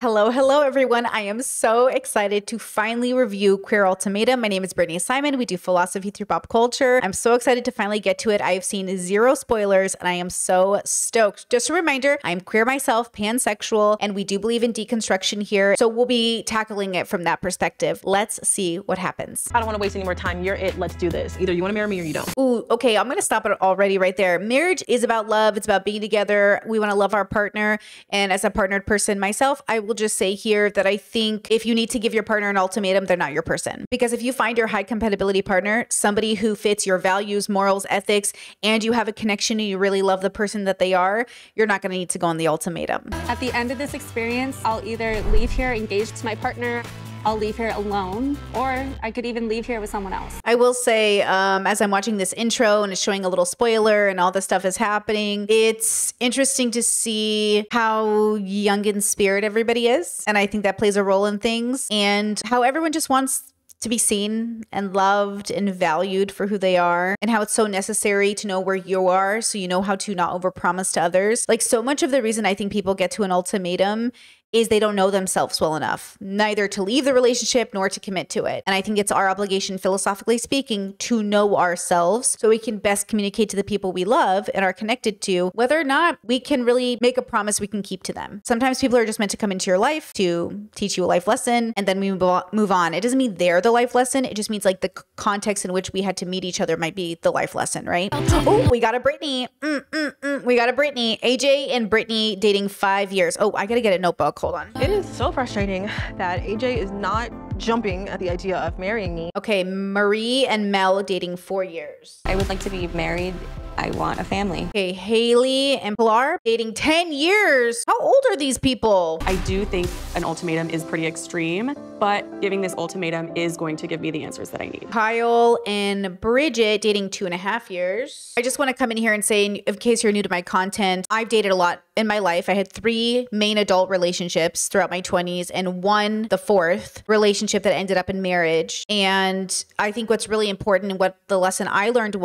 Hello, hello, everyone. I am so excited to finally review Queer Ultimatum. My name is Brittany Simon. We do philosophy through pop culture. I'm so excited to finally get to it. I have seen zero spoilers and I am so stoked. Just a reminder, I'm queer myself, pansexual, and we do believe in deconstruction here. So we'll be tackling it from that perspective. Let's see what happens. I don't want to waste any more time. You're it. Let's do this. Either you want to marry me or you don't. Ooh, okay. I'm going to stop it already right there. Marriage is about love. It's about being together. We want to love our partner. And as a partnered person myself, I will just say here that I think if you need to give your partner an ultimatum, they're not your person. Because if you find your high compatibility partner, somebody who fits your values, morals, ethics, and you have a connection and you really love the person that they are, you're not going to need to go on the ultimatum. At the end of this experience, I'll either leave here engaged to my partner, I'll leave here alone, or I could even leave here with someone else. I will say, as I'm watching this intro and it's showing a little spoiler and all this stuff is happening, it's interesting to see how young in spirit everybody is. And I think that plays a role in things, and how everyone just wants to be seen and loved and valued for who they are, and how it's so necessary to know where you are so you know how to not overpromise to others. Like, so much of the reason I think people get to an ultimatum is they don't know themselves well enough, neither to leave the relationship nor to commit to it. And I think it's our obligation, philosophically speaking, to know ourselves so we can best communicate to the people we love and are connected to whether or not we can really make a promise we can keep to them. Sometimes people are just meant to come into your life to teach you a life lesson and then we move on. It doesn't mean they're the life lesson. It just means like the context in which we had to meet each other might be the life lesson, right? Oh, we got a Brittany. We got a Brittany. AJ and Brittany dating 5 years. Oh, I gotta get a notebook. Hold on. It is so frustrating that AJ is not jumping at the idea of marrying me. Okay, Marie and Mel dating 4 years. I would like to be married. I want a family. Okay, Haley and Pilar dating 10 years. How old are these people? I do think an ultimatum is pretty extreme, but giving this ultimatum is going to give me the answers that I need. Kyle and Bridget dating 2.5 years. I just want to come in here and say, in case you're new to my content, I've dated a lot in my life. I had 3 main adult relationships throughout my 20s and one, the 4th relationship that ended up in marriage. And I think what's really important and what the lesson I learned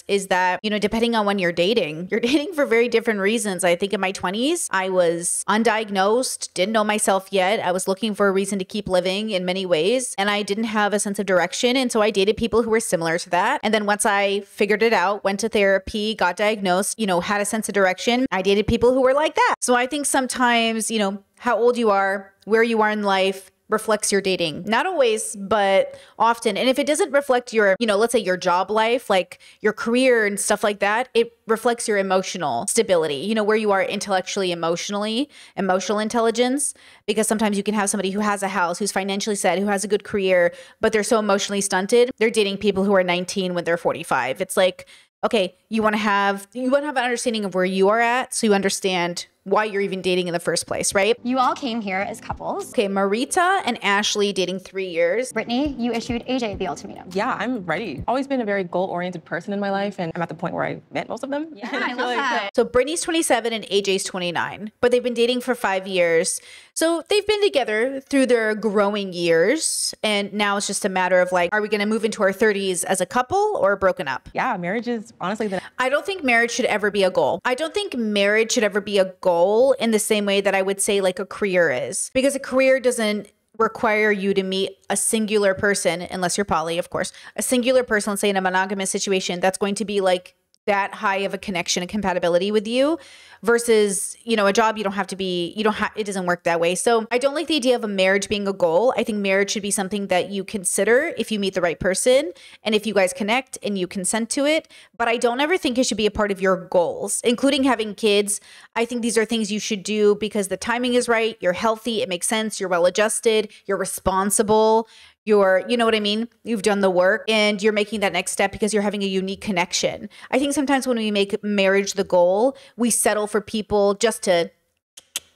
is that, you know, depending on when you're dating for very different reasons. I think in my 20s, I was undiagnosed, didn't know myself yet. I was looking for a reason to keep living in many ways, and I didn't have a sense of direction. And so I dated people who were similar to that. And then once I figured it out, went to therapy, got diagnosed, you know, had a sense of direction, I dated people who were like that. So I think sometimes, you know, how old you are, where you are in life, reflects your dating. Not always, but often. And if it doesn't reflect your, you know, let's say your job life, like your career and stuff like that, it reflects your emotional stability, you know, where you are intellectually, emotionally, emotional intelligence. Because sometimes you can have somebody who has a house, who's financially set, who has a good career, but they're so emotionally stunted. They're dating people who are 19 when they're 45. It's like, okay, you want to have an understanding of where you are at so you understand why you're even dating in the first place, right? You all came here as couples. Okay, Marita and Ashley dating 3 years. Brittany, you issued AJ the ultimatum. Yeah, I'm ready. Always been a very goal-oriented person in my life, and I'm at the point where I met most of them. Yeah, I love that. So Brittany's 27 and AJ's 29, but they've been dating for 5 years. So they've been together through their growing years, and now it's just a matter of like, are we gonna move into our 30s as a couple or broken up? Yeah, marriage is honestly I don't think marriage should ever be a goal. I don't think marriage should ever be a goal in the same way that I would say like a career is. Because a career doesn't require you to meet a singular person, unless you're poly, of course, a singular person, let's say in a monogamous situation, that's going to be like that high of a connection and compatibility with you, versus, you know, a job, you don't have to be, it doesn't work that way. So I don't like the idea of a marriage being a goal. I think marriage should be something that you consider if you meet the right person and if you guys connect and you consent to it. But I don't ever think it should be a part of your goals, including having kids. I think these are things you should do because the timing is right, you're healthy, it makes sense, you're well adjusted, you're responsible, you know what I mean? You've done the work and you're making that next step because you're having a unique connection. I think sometimes when we make marriage the goal, we settle for people just to,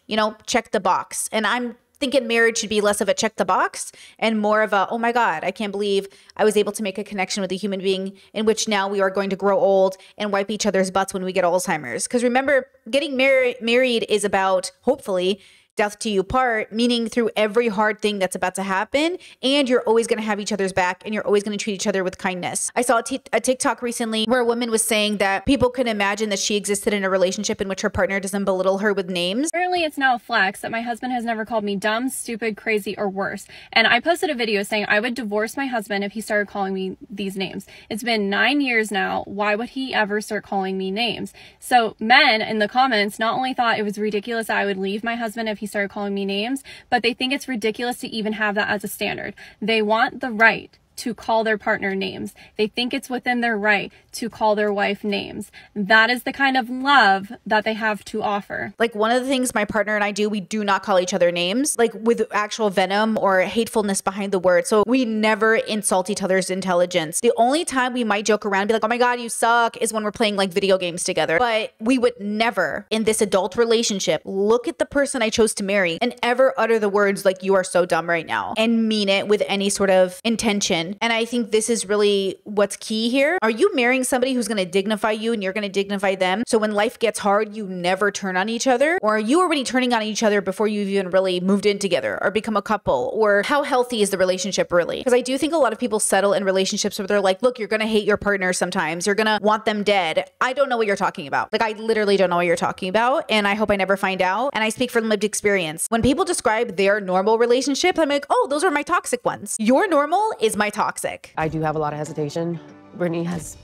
you know, check the box. And I'm thinking marriage should be less of a check the box and more of a, oh my God, I can't believe I was able to make a connection with a human being in which now we are going to grow old and wipe each other's butts when we get Alzheimer's. Because remember, getting married is about, hopefully, death do you part, meaning through every hard thing that's about to happen, and you're always going to have each other's back and you're always going to treat each other with kindness. I saw a TikTok recently where a woman was saying that people can imagine that she existed in a relationship in which her partner doesn't belittle her with names. Apparently it's now a flex that my husband has never called me dumb, stupid, crazy, or worse. And I posted a video saying I would divorce my husband if he started calling me these names. It's been 9 years now. Why would he ever start calling me names? So men in the comments not only thought it was ridiculous that I would leave my husband if he started calling me names, but they think it's ridiculous to even have that as a standard. They want the right to call their partner names. They think it's within their right to call their wife names. That is the kind of love that they have to offer. Like, one of the things my partner and I do, we do not call each other names, like with actual venom or hatefulness behind the word. So we never insult each other's intelligence. The only time we might joke around and be like, oh my God, you suck, is when we're playing like video games together. But we would never in this adult relationship look at the person I chose to marry and ever utter the words like, you are so dumb right now, and mean it with any sort of intention. And I think this is really what's key here. Are you marrying somebody who's going to dignify you and you're going to dignify them? So when life gets hard, you never turn on each other? Or are you already turning on each other before you've even really moved in together or become a couple? Or how healthy is the relationship really? Because I do think a lot of people settle in relationships where they're like, look, you're going to hate your partner sometimes. You're going to want them dead. I don't know what you're talking about. Like, I literally don't know what you're talking about. And I hope I never find out. And I speak from lived experience. When people describe their normal relationship, I'm like, oh, those are my toxic ones. Your normal is my toxic. I do have a lot of hesitation. Brittany has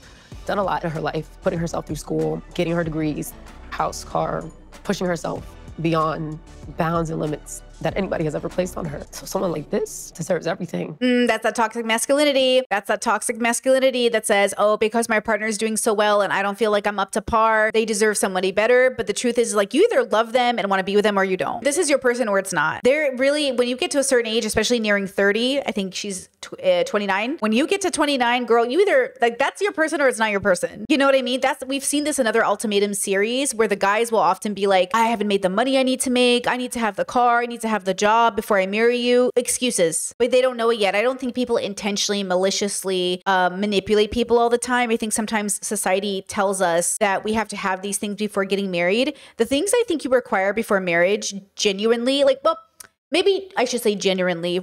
done a lot in her life, putting herself through school, getting her degrees, house, car, pushing herself beyond bounds and limits that anybody has ever placed on her. So someone like this deserves everything. That's that toxic masculinity. That's that toxic masculinity that says, oh, because my partner is doing so well and I don't feel like I'm up to par, they deserve somebody better. But the truth is, like, you either love them and want to be with them or you don't. This is your person or it's not. They're really, when you get to a certain age, especially nearing 30, I think she's 29. When you get to 29, girl, you either, like, that's your person or it's not your person. You know what I mean? We've seen this in other ultimatum series where the guys will often be like, I haven't made the money I need to make. I need to have the car. I need to have the job before I marry you. Excuses. But they don't know it yet. I don't think people intentionally, maliciously manipulate people all the time. I think sometimes society tells us that we have to have these things before getting married. The things I think you require before marriage, genuinely, like, well, maybe I should say generally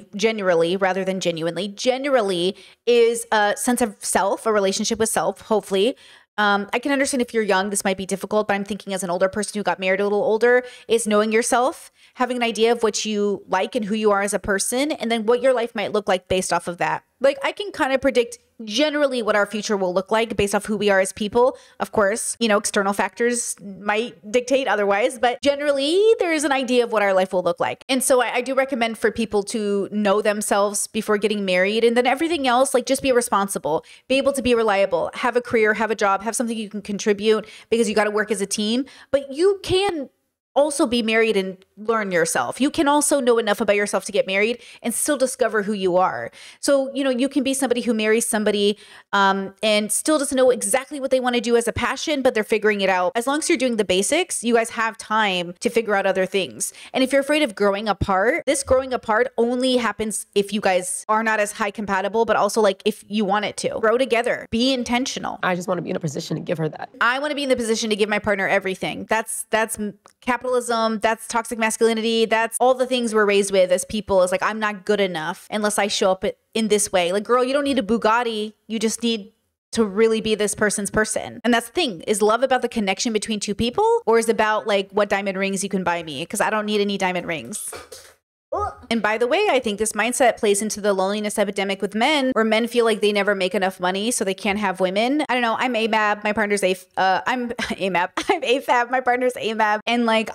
rather than genuinely. Generally is a sense of self, a relationship with self, hopefully. I can understand if you're young, this might be difficult, but I'm thinking as an older person who got married a little older, is knowing yourself, having an idea of what you like and who you are as a person, and then what your life might look like based off of that. Like, I can kind of predict generally what our future will look like based off who we are as people. Of course, you know, external factors might dictate otherwise, but generally there is an idea of what our life will look like. And so I do recommend for people to know themselves before getting married, and then everything else, like, just be responsible, be able to be reliable, have a career, have a job, have something you can contribute, because you got to work as a team. But you can also be married and learn yourself. You can also know enough about yourself to get married and still discover who you are. So, you know, you can be somebody who marries somebody and still doesn't know exactly what they want to do as a passion, but they're figuring it out. As long as you're doing the basics, you guys have time to figure out other things. And if you're afraid of growing apart, this growing apart only happens if you guys are not as high compatible, but also, like, if you want it to. Grow together. Be intentional. I just want to be in a position to give her that. I want to be in the position to give my partner everything. That's capitalism, that's toxic masculinity, that's all the things we're raised with as people. Is like, I'm not good enough unless I show up in this way. Like, girl, you don't need a Bugatti. You just need to really be this person's person. And that's the thing. Is love about the connection between two people, or is it about, like, what diamond rings you can buy me? Because I don't need any diamond rings. And by the way, I think this mindset plays into the loneliness epidemic with men, where men feel like they never make enough money, so they can't have women. I don't know. I'm AMAB. My partner's I'm AMAB. I'm AFAB. My partner's AMAB. And, like,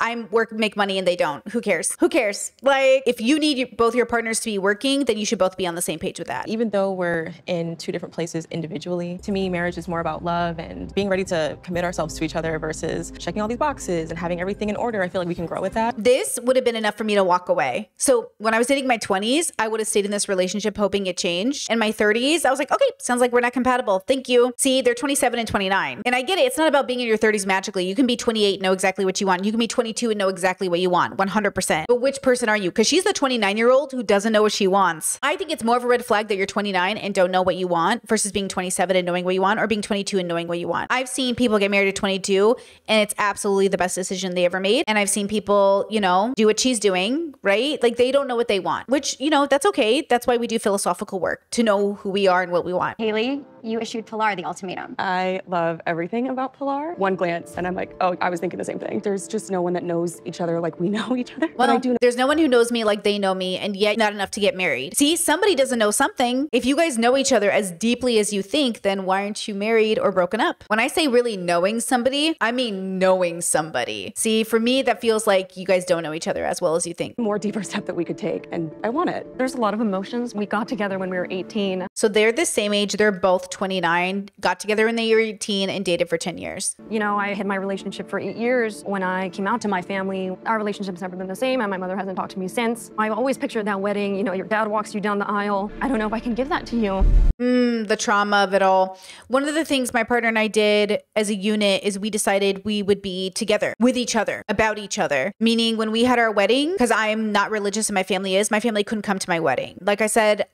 make money and they don't. Who cares? Who cares? Like, if you need both your partners to be working, then you should both be on the same page with that. Even though we're in two different places individually, to me, marriage is more about love and being ready to commit ourselves to each other versus checking all these boxes and having everything in order. I feel like we can grow with that. This would have been enough for me to walk away. So when when I was dating my 20s, I would have stayed in this relationship hoping it changed. In my 30s, I was like, okay, sounds like we're not compatible. Thank you. See, they're 27 and 29. And I get it. It's not about being in your 30s magically. You can be 28 and know exactly what you want. You can be 22 and know exactly what you want, 100%. But which person are you? Because she's the 29-year-old who doesn't know what she wants. I think it's more of a red flag that you're 29 and don't know what you want versus being 27 and knowing what you want, or being 22 and knowing what you want. I've seen people get married at 22 and it's absolutely the best decision they ever made. And I've seen people, you know, do what she's doing, right? Like they don't know what they want, which, you know, that's okay. That's why we do philosophical work, to know who we are and what we want. Haley, you issued Pilar the ultimatum. I love everything about Pilar. One glance and I'm like, oh, I was thinking the same thing. There's just no one that knows each other like we know each other. Well, but I do know. There's no one who knows me like they know me, and yet not enough to get married. See, somebody doesn't know something. If you guys know each other as deeply as you think, then why aren't you married or broken up? When I say really knowing somebody, I mean knowing somebody. See, for me, that feels like you guys don't know each other as well as you think. More deeper step that we could take, and I want it. There's a lot of emotions. We got together when we were 18. So they're the same age. They're both 29, got together when they were 18 and dated for 10 years. You know, I had my relationship for 8 years. When I came out to my family, our relationship's never been the same, and my mother hasn't talked to me since. I've always pictured that wedding, you know, your dad walks you down the aisle. I don't know if I can give that to you. The trauma of it all. One of the things my partner and I did as a unit is we decided we would be together with each other, about each other. Meaning when we had our wedding, because I'm not religious and my family couldn't come to my wedding. Like I said,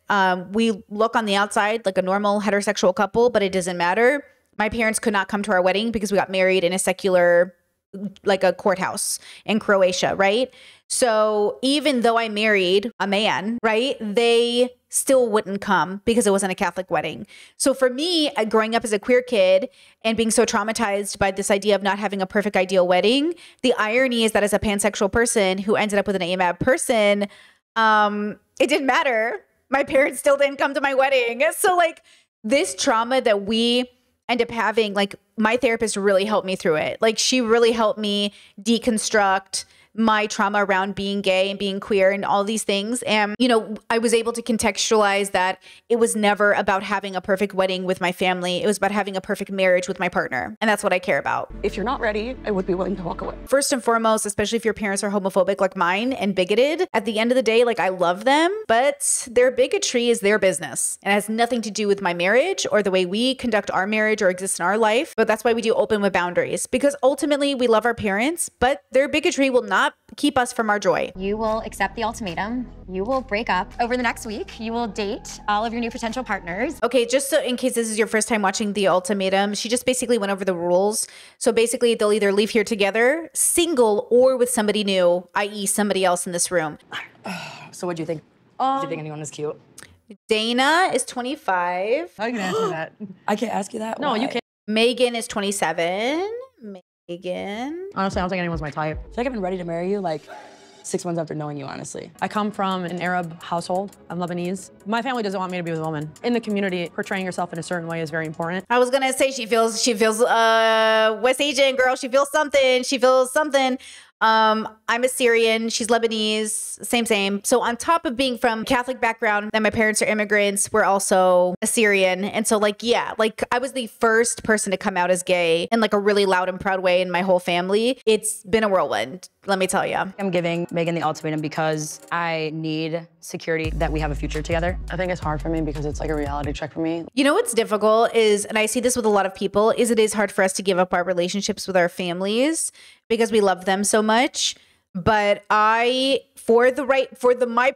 we look on the outside like a normal heterosexual couple, but it doesn't matter. My parents could not come to our wedding because we got married in a secular, like a courthouse in Croatia, right? So even though I married a man, right, they still wouldn't come because it wasn't a Catholic wedding. So for me, growing up as a queer kid and being so traumatized by this idea of not having a perfect ideal wedding, the irony is that as a pansexual person who ended up with an AMAB person, it didn't matter. My parents still didn't come to my wedding. So like this trauma that we end up having, like my therapist really helped me through it. Like she really helped me deconstruct my trauma around being gay and being queer and all these things. And, you know, I was able to contextualize that it was never about having a perfect wedding with my family. It was about having a perfect marriage with my partner. And that's what I care about. If you're not ready, I would be willing to walk away. First and foremost, especially if your parents are homophobic like mine and bigoted, at the end of the day, like I love them, but their bigotry is their business. It has nothing to do with my marriage or the way we conduct our marriage or exist in our life. But that's why we do open with boundaries, because ultimately we love our parents, but their bigotry will not keep us from our joy. You will accept the ultimatum. You will break up. Over the next week, you will date all of your new potential partners. Okay, just so in case this is your first time watching The Ultimatum, she just basically went over the rules. So basically, they'll either leave here together, single, or with somebody new, i.e. somebody else in this room. So what do you think? Do you think anyone is cute? Dana is 25. How are you gonna answer that? I can't ask you that? No, you can't. Megan is 27. Megan. Honestly, I don't think anyone's my type. I feel like I've been ready to marry you like 6 months after knowing you, honestly. I come from an Arab household. I'm Lebanese. My family doesn't want me to be with a woman. In the community, portraying yourself in a certain way is very important. I was gonna say she feels West Asian girl. She feels something. I'm Assyrian, she's Lebanese, same. So on top of being from Catholic background, and my parents are immigrants, we're also Assyrian. And so like, yeah, like I was the first person to come out as gay in like a really loud and proud way in my whole family. It's been a whirlwind, let me tell you. I'm giving Megan the ultimatum because I need security that we have a future together. I think it's hard for me because it's like a reality check for me. You know what's difficult is, and I see this with a lot of people, is it is hard for us to give up our relationships with our families because we love them so much. But my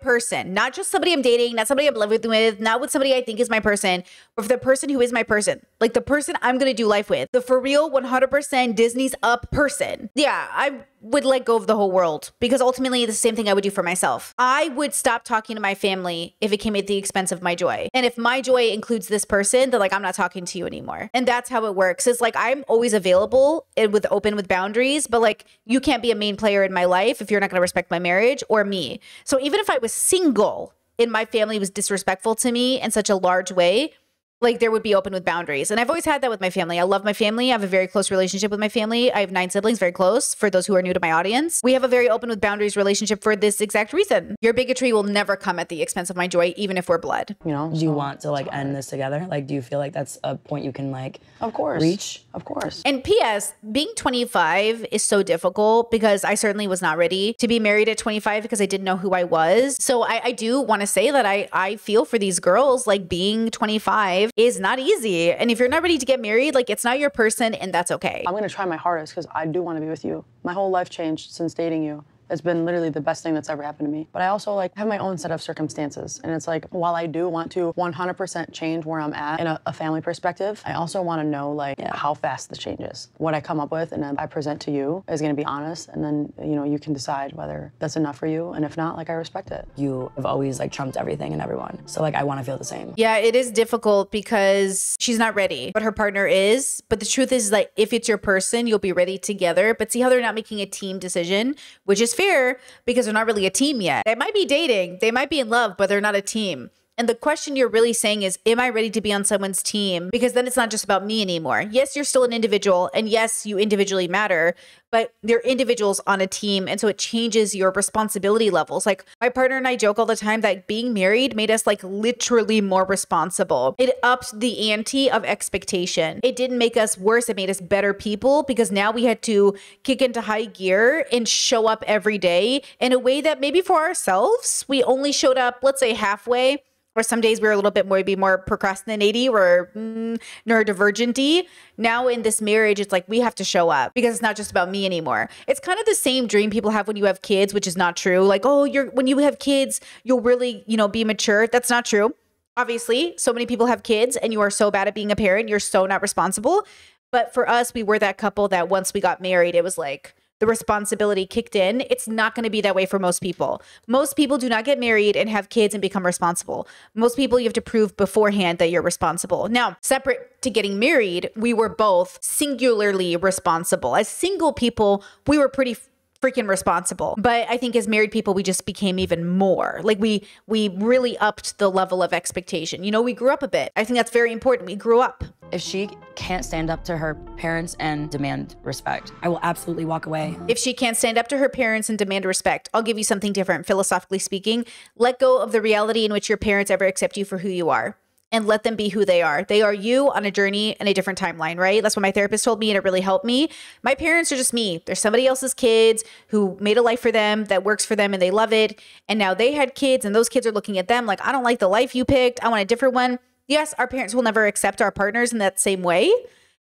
person, not just somebody I'm dating, not somebody I'm living with, not with somebody I think is my person, but for the person who is my person, like the person I'm going to do life with, the for real 100% Disney's up person. Yeah, I would let go of the whole world because ultimately it's the same thing I would do for myself. I would stop talking to my family if it came at the expense of my joy. And if my joy includes this person, then like, I'm not talking to you anymore. And that's how it works. It's like, I'm always available and open with boundaries, but like, you can't be a main player in my life if you're not going to respect my marriage or me. So even if I was single and my family was disrespectful to me in such a large way, like there would be open with boundaries. And I've always had that with my family. I love my family. I have a very close relationship with my family. I have 9 siblings, very close. For those who are new to my audience, we have a very open with boundaries relationship for this exact reason. Your bigotry will never come at the expense of my joy, even if we're blood. You know, do you want to like end this together? Like, do you feel like that's a point you can like, of course, reach? Of course. And P.S., being 25 is so difficult because I certainly was not ready to be married at 25 because I didn't know who I was. So I do want to say that I feel for these girls, like being 25 is not easy. And if you're not ready to get married, like it's not your person and that's okay. I'm gonna try my hardest because I do want to be with you. My whole life changed since dating you. It's been literally the best thing that's ever happened to me. But I also like have my own set of circumstances. And it's like, while I do want to 100% change where I'm at in a family perspective, I also want to know like how fast this changes. What I come up with and then I present to you is going to be honest. And then, you know, you can decide whether that's enough for you. And if not, like I respect it. You have always like trumped everything and everyone. So like, I want to feel the same. Yeah, it is difficult because she's not ready, but her partner is. But the truth is like, if it's your person, you'll be ready together. But see how they're not making a team decision, which is fair because they're not really a team yet. They might be dating, they might be in love, but they're not a team. And the question you're really saying is, am I ready to be on someone's team? Because then it's not just about me anymore. Yes, you're still an individual. And yes, you individually matter, but they're individuals on a team. And so it changes your responsibility levels. Like my partner and I joke all the time that being married made us like literally more responsible. It upped the ante of expectation. It didn't make us worse. It made us better people because now we had to kick into high gear and show up every day in a way that maybe for ourselves, we only showed up, let's say halfway. Or some days we were a little bit more procrastinating or neurodivergent-y. Now in this marriage, it's like we have to show up because it's not just about me anymore. It's kind of the same dream people have when you have kids, which is not true. Like, oh, when you have kids, you'll really, be mature. That's not true. Obviously, so many people have kids and you are so bad at being a parent. You're so not responsible. But for us, we were that couple that once we got married, it was like, the responsibility kicked in. It's not going to be that way for most people. Most people do not get married and have kids and become responsible. Most people, you have to prove beforehand that you're responsible. Now, separate to getting married, we were both singularly responsible. As single people, we were pretty freaking responsible. But I think as married people, we just became even more. Like we really upped the level of expectation. We grew up a bit. I think that's very important. We grew up. If she can't stand up to her parents and demand respect, I will absolutely walk away. If she can't stand up to her parents and demand respect, I'll give you something different. Philosophically speaking, let go of the reality in which your parents ever accept you for who you are. And let them be who they are. They are you on a journey in a different timeline, right? That's what my therapist told me and it really helped me. My parents are just me. They're somebody else's kids who made a life for them that works for them and they love it. And now they had kids and those kids are looking at them like, I don't like the life you picked. I want a different one. Yes, our parents will never accept our partners in that same way,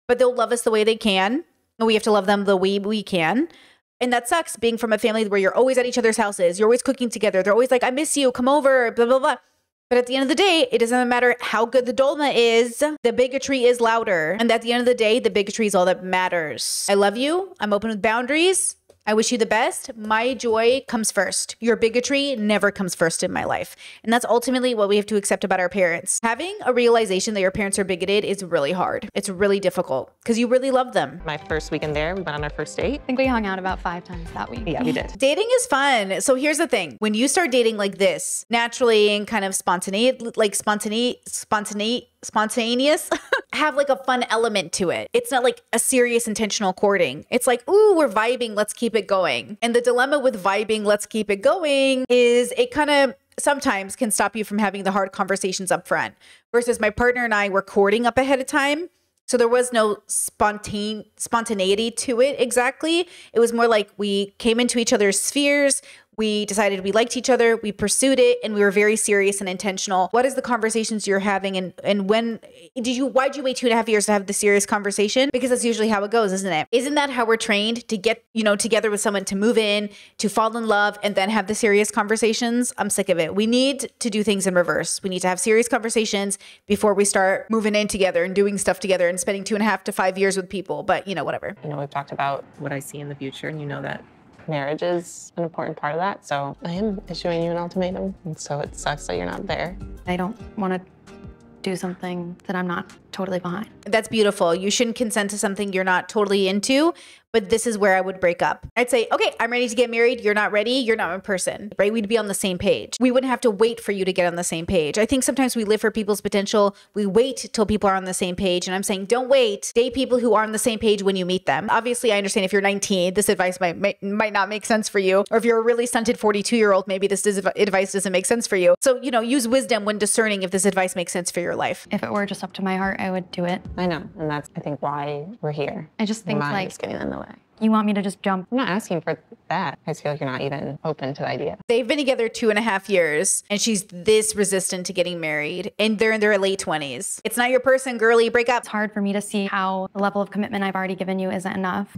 but they'll love us the way they can. And we have to love them the way we can. And that sucks being from a family where you're always at each other's houses. You're always cooking together. They're always like, I miss you, come over, blah, blah, blah. But at the end of the day, it doesn't matter how good the dolma is, the bigotry is louder. And at the end of the day, the bigotry is all that matters. I love you. I'm open with boundaries. I wish you the best. My joy comes first. Your bigotry never comes first in my life. And that's ultimately what we have to accept about our parents. Having a realization that your parents are bigoted is really hard. It's really difficult because you really love them. My first weekend there, we went on our first date. I think we hung out about 5 times that week. Yeah, we did. Dating is fun. So here's the thing. When you start dating like this, naturally and kind of spontaneous, have like a fun element to it. It's not like a serious intentional courting. It's like, ooh, we're vibing, let's keep it going. And the dilemma with vibing, let's keep it going is it kind of sometimes can stop you from having the hard conversations up front. Versus my partner and I were courting up ahead of time. So there was no spontaneity to it exactly. It was more like we came into each other's spheres. We decided we liked each other, we pursued it, and we were very serious and intentional. What is the conversations you're having and why'd you wait 2.5 years to have the serious conversation? Because that's usually how it goes, isn't it? Isn't that how we're trained to get, together with someone, to move in, to fall in love, and then have the serious conversations? I'm sick of it. We need to do things in reverse. We need to have serious conversations before we start moving in together and doing stuff together and spending 2.5 to 5 years with people, but whatever. We've talked about what I see in the future, and that marriage is an important part of that. So I am issuing you an ultimatum. And so it sucks that you're not there. I don't want to do something that I'm not totally behind. That's beautiful. You shouldn't consent to something you're not totally into, but this is where I would break up. I'd say, okay, I'm ready to get married. You're not ready. You're not my person, right? We'd be on the same page. We wouldn't have to wait for you to get on the same page. I think sometimes we live for people's potential. We wait till people are on the same page. And I'm saying, don't wait. Date people who are on the same page when you meet them. Obviously, I understand if you're 19, this advice might not make sense for you. Or if you're a really stunted 42-year-old, maybe this advice doesn't make sense for you. So, use wisdom when discerning if this advice makes sense for your life. If it were just up to my heart, I would do it. I know, and that's, I think, why we're here. I just think, Mine like, is getting in the way. You want me to just jump? I'm not asking for that. I just feel like you're not even open to the idea. They've been together 2.5 years, and she's this resistant to getting married, and they're in their late 20s. It's not your person, girly. Break up. It's hard for me to see how the level of commitment I've already given you isn't enough.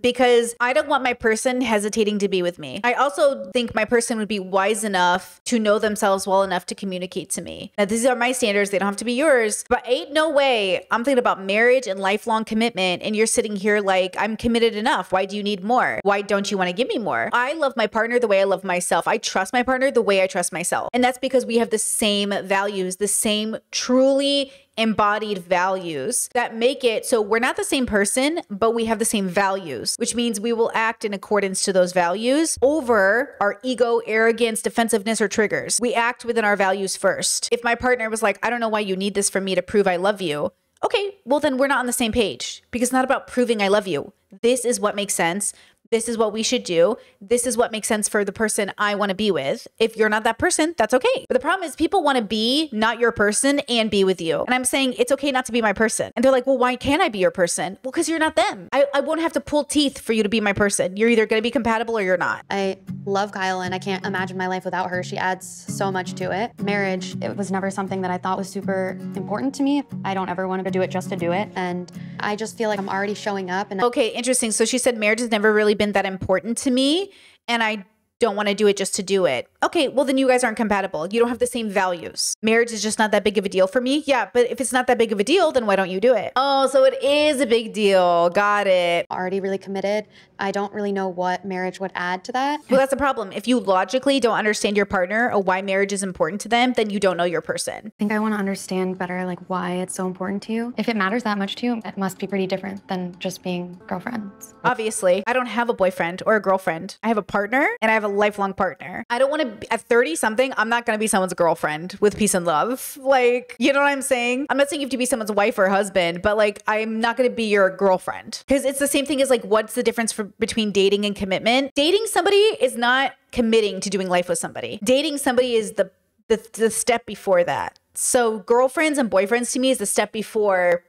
Because I don't want my person hesitating to be with me. I also think my person would be wise enough to know themselves well enough to communicate to me. Now, these are my standards. They don't have to be yours. But ain't no way I'm thinking about marriage and lifelong commitment, and you're sitting here like, I'm committed enough. Why do you need more? Why don't you want to give me more? I love my partner the way I love myself. I trust my partner the way I trust myself. And that's because we have the same values, the same truly embodied values that make it so we're not the same person, but we have the same values, which means we will act in accordance to those values over our ego, arrogance, defensiveness, or triggers. We act within our values first. If my partner was like, I don't know why you need this from me to prove I love you. Okay, well then we're not on the same page because it's not about proving I love you. This is what makes sense. This is what we should do. This is what makes sense for the person I want to be with. If you're not that person, that's okay. But the problem is people want to be not your person and be with you. And I'm saying it's okay not to be my person. And they're like, well, why can't I be your person? Well, because you're not them. I won't have to pull teeth for you to be my person. You're either going to be compatible or you're not. I love Kyle and I can't imagine my life without her. She adds so much to it. Marriage, it was never something that I thought was super important to me. I don't ever want to do it just to do it. And I just feel like I'm already showing up. And okay, interesting. So she said marriage has never really been that important to me, and I don't want to do it just to do it. Okay, well then you guys aren't compatible. You don't have the same values. Marriage is just not that big of a deal for me. Yeah, but if it's not that big of a deal, then why don't you do it? Oh, so it is a big deal. Got it. Already really committed. I don't really know what marriage would add to that. Well, that's the problem. If you logically don't understand your partner or why marriage is important to them, then you don't know your person. I think I want to understand better like why it's so important to you. If it matters that much to you, it must be pretty different than just being girlfriends. Obviously, I don't have a boyfriend or a girlfriend. I have a partner and I have a lifelong partner. I don't want to, at 30 something, I'm not going to be someone's girlfriend with peace and love. Like, you know what I'm saying? I'm not saying you have to be someone's wife or husband, but like, I'm not going to be your girlfriend. Because it's the same thing as like, what's the difference between dating and commitment? Dating somebody is not committing to doing life with somebody. Dating somebody is the step before that. So girlfriends and boyfriends to me is the step before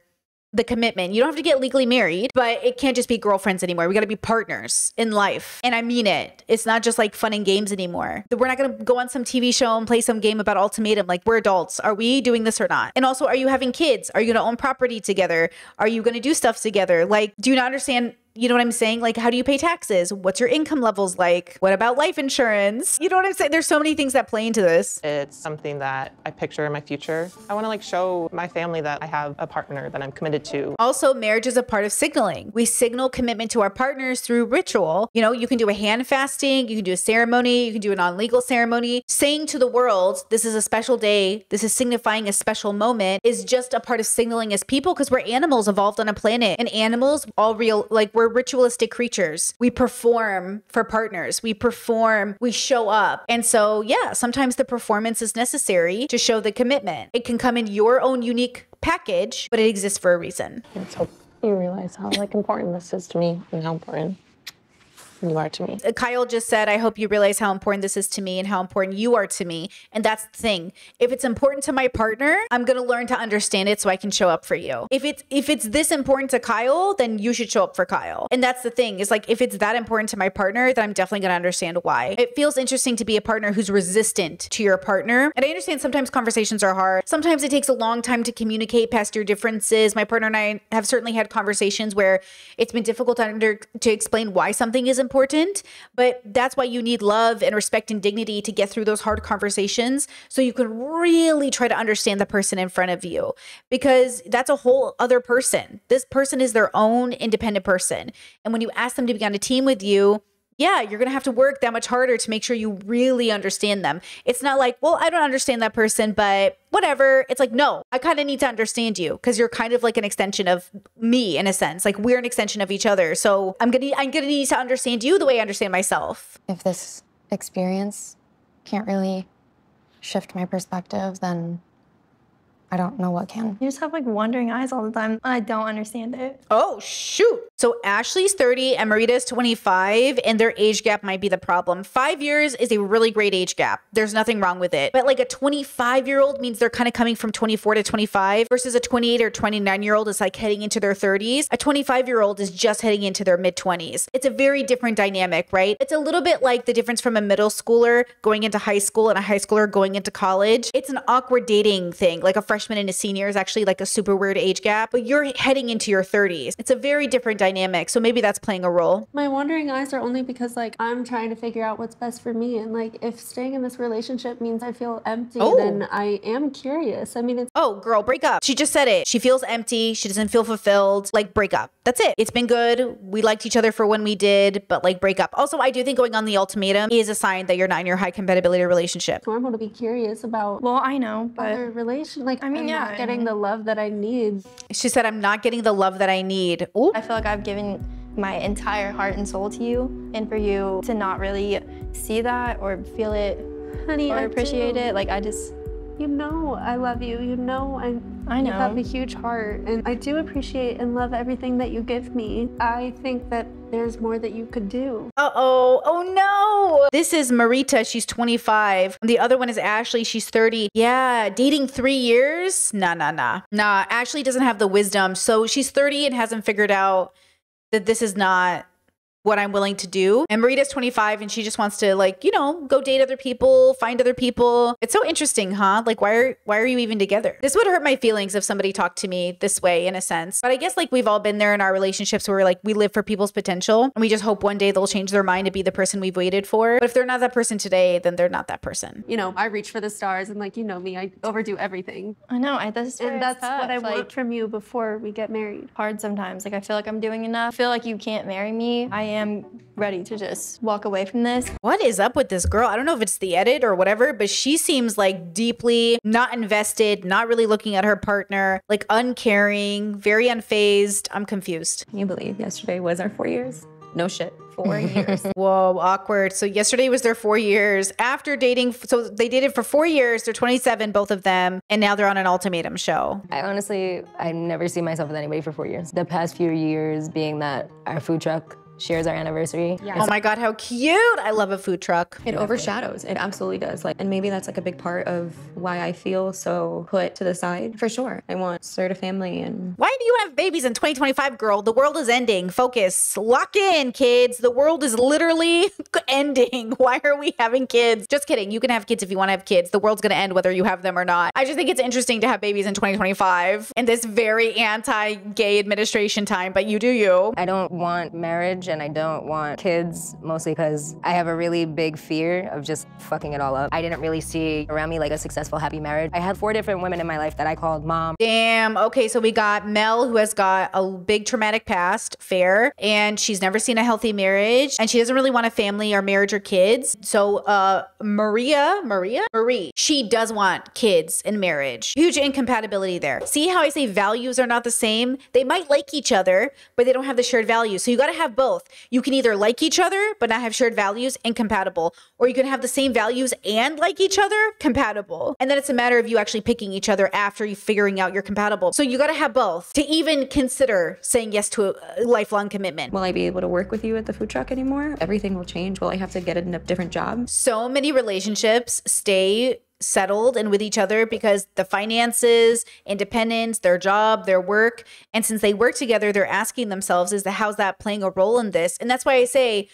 the commitment. You don't have to get legally married, but it can't just be girlfriends anymore. We got to be partners in life. And I mean it. It's not just like fun and games anymore. We're not going to go on some TV show and play some game about ultimatum. Like, we're adults. Are we doing this or not? And also, are you having kids? Are you going to own property together? Are you going to do stuff together? Like, do you not understand? You know what I'm saying? Like, how do you pay taxes? What's your income levels like? What about life insurance? You know what I'm saying? There's so many things that play into this. It's something that I picture in my future. I want to like show my family that I have a partner that I'm committed to. Also, marriage is a part of signaling. We signal commitment to our partners through ritual. You know, you can do a hand fasting, you can do a ceremony, you can do a non-legal ceremony. Saying to the world, this is a special day, this is signifying a special moment, is just a part of signaling as people because we're animals evolved on a planet. And animals, all real, like we're ritualistic creatures. We perform for partners. We perform, we show up. And so, yeah, sometimes the performance is necessary to show the commitment. It can come in your own unique package, but it exists for a reason. Let's hope you realize how like important this is to me and how important you are to me. Kyle just said, I hope you realize how important this is to me and how important you are to me. And that's the thing. If it's important to my partner, I'm going to learn to understand it so I can show up for you. If it's this important to Kyle, then you should show up for Kyle. And that's the thing. Is like, if it's that important to my partner, then I'm definitely going to understand why. It feels interesting to be a partner who's resistant to your partner. And I understand sometimes conversations are hard. Sometimes it takes a long time to communicate past your differences. My partner and I have certainly had conversations where it's been difficult to explain why something is important, but that's why you need love and respect and dignity to get through those hard conversations so you can really try to understand the person in front of you, because that's a whole other person. This person is their own independent person. And when you ask them to be on a team with you, yeah, you're going to have to work that much harder to make sure you really understand them. It's not like, well, I don't understand that person, but whatever. It's like, no, I kind of need to understand you because you're kind of like an extension of me in a sense. Like we're an extension of each other. So I'm going to need to understand you the way I understand myself. If this experience can't really shift my perspective, then I don't know what can. You just have like wandering eyes all the time. I don't understand it. Oh, shoot. So Ashley's 30 and Marita's 25, and their age gap might be the problem. 5 years is a really great age gap. There's nothing wrong with it. But like a 25-year-old means they're kind of coming from 24 to 25 versus a 28 or 29-year-old is like heading into their 30s. A 25-year-old is just heading into their mid-20s. It's a very different dynamic, right? It's a little bit like the difference from a middle schooler going into high school and a high schooler going into college. It's an awkward dating thing. Like a freshman and a senior is actually like a super weird age gap, but you're heading into your 30s. It's a very different dynamic. So maybe that's playing a role. My wandering eyes are only because like I'm trying to figure out what's best for me. And like if staying in this relationship means I feel empty, then I am curious. I mean, it's oh, girl, break up. She just said it. She feels empty. She doesn't feel fulfilled. Like break up. That's it. It's been good. We liked each other for when we did, but like break up. Also, I do think going on the ultimatum is a sign that you're not in your high compatibility relationship. normal to be curious about. Well, I know, but other relation. Like I mean, I'm yeah, not getting the love that I need. She said, I'm not getting the love that I need. Ooh. I feel like I've given my entire heart and soul to you, and for you to not really see that or feel it, honey, or I appreciate do. it, like I just. You know I love you. You know I know. You have a huge heart, and I do appreciate and love everything that you give me. I think that there's more that you could do. Uh-oh. Oh, no. This is Marita. She's 25. The other one is Ashley. She's 30. Yeah, dating 3 years? Nah. Ashley doesn't have the wisdom. So she's 30 and hasn't figured out that this is not what I'm willing to do. And Marita's 25 and she just wants to like, you know, go date other people, find other people. It's so interesting, huh? Like why are you even together? This would hurt my feelings if somebody talked to me this way in a sense. But I guess like we've all been there in our relationships where like we live for people's potential and we just hope one day they'll change their mind to be the person we've waited for. But if they're not that person today, then they're not that person. You know, I reach for the stars and like, you know me, I overdo everything. I know, that's what I like, want from you before we get married. Hard sometimes. Like I feel like I'm doing enough. I feel like you can't marry me. I am ready to just walk away from this. What is up with this girl? I don't know if it's the edit or whatever, but she seems like deeply not invested, not really looking at her partner, like uncaring, very unfazed. I'm confused. Can you believe yesterday was our 4 years? No shit. 4 years. Whoa, awkward. So yesterday was their 4 years after dating. So they dated for 4 years. They're 27, both of them. And now they're on an ultimatum show. I never see myself with anybody for 4 years. The past few years being that our food truck shares our anniversary. Yeah. Oh my God, how cute. I love a food truck. It overshadows. It absolutely does. Like, and maybe that's like a big part of why I feel so put to the side. For sure. I want to start a family and... Why do you have babies in 2025, girl? The world is ending. Focus. Lock in, kids. The world is literally ending. Why are we having kids? Just kidding. You can have kids if you want to have kids. The world's going to end whether you have them or not. I just think it's interesting to have babies in 2025 in this very anti-gay administration time, but you do you. I don't want marriage and I don't want kids, mostly because I have a really big fear of just fucking it all up. I didn't really see around me like a successful, happy marriage. I had 4 different women in my life that I called mom. Damn. Okay, so we got Mel, who has got a big traumatic past, fair, and she's never seen a healthy marriage, and she doesn't really want a family or marriage or kids. So Marie, she does want kids and marriage. Huge incompatibility there. See how I say values are not the same? They might like each other, but they don't have the shared values. So you got to have both. You can either like each other, but not have shared values, incompatible. Or you can have the same values and like each other, compatible. And then it's a matter of you actually picking each other after you figuring out you're compatible. So you got to have both to even consider saying yes to a lifelong commitment. Will I be able to work with you at the food truck anymore? Everything will change. Will I have to get a different job? So many relationships stay settled and with each other because the finances, independence, their job, their work. And since they work together, they're asking themselves, how's that playing a role in this? And that's why I say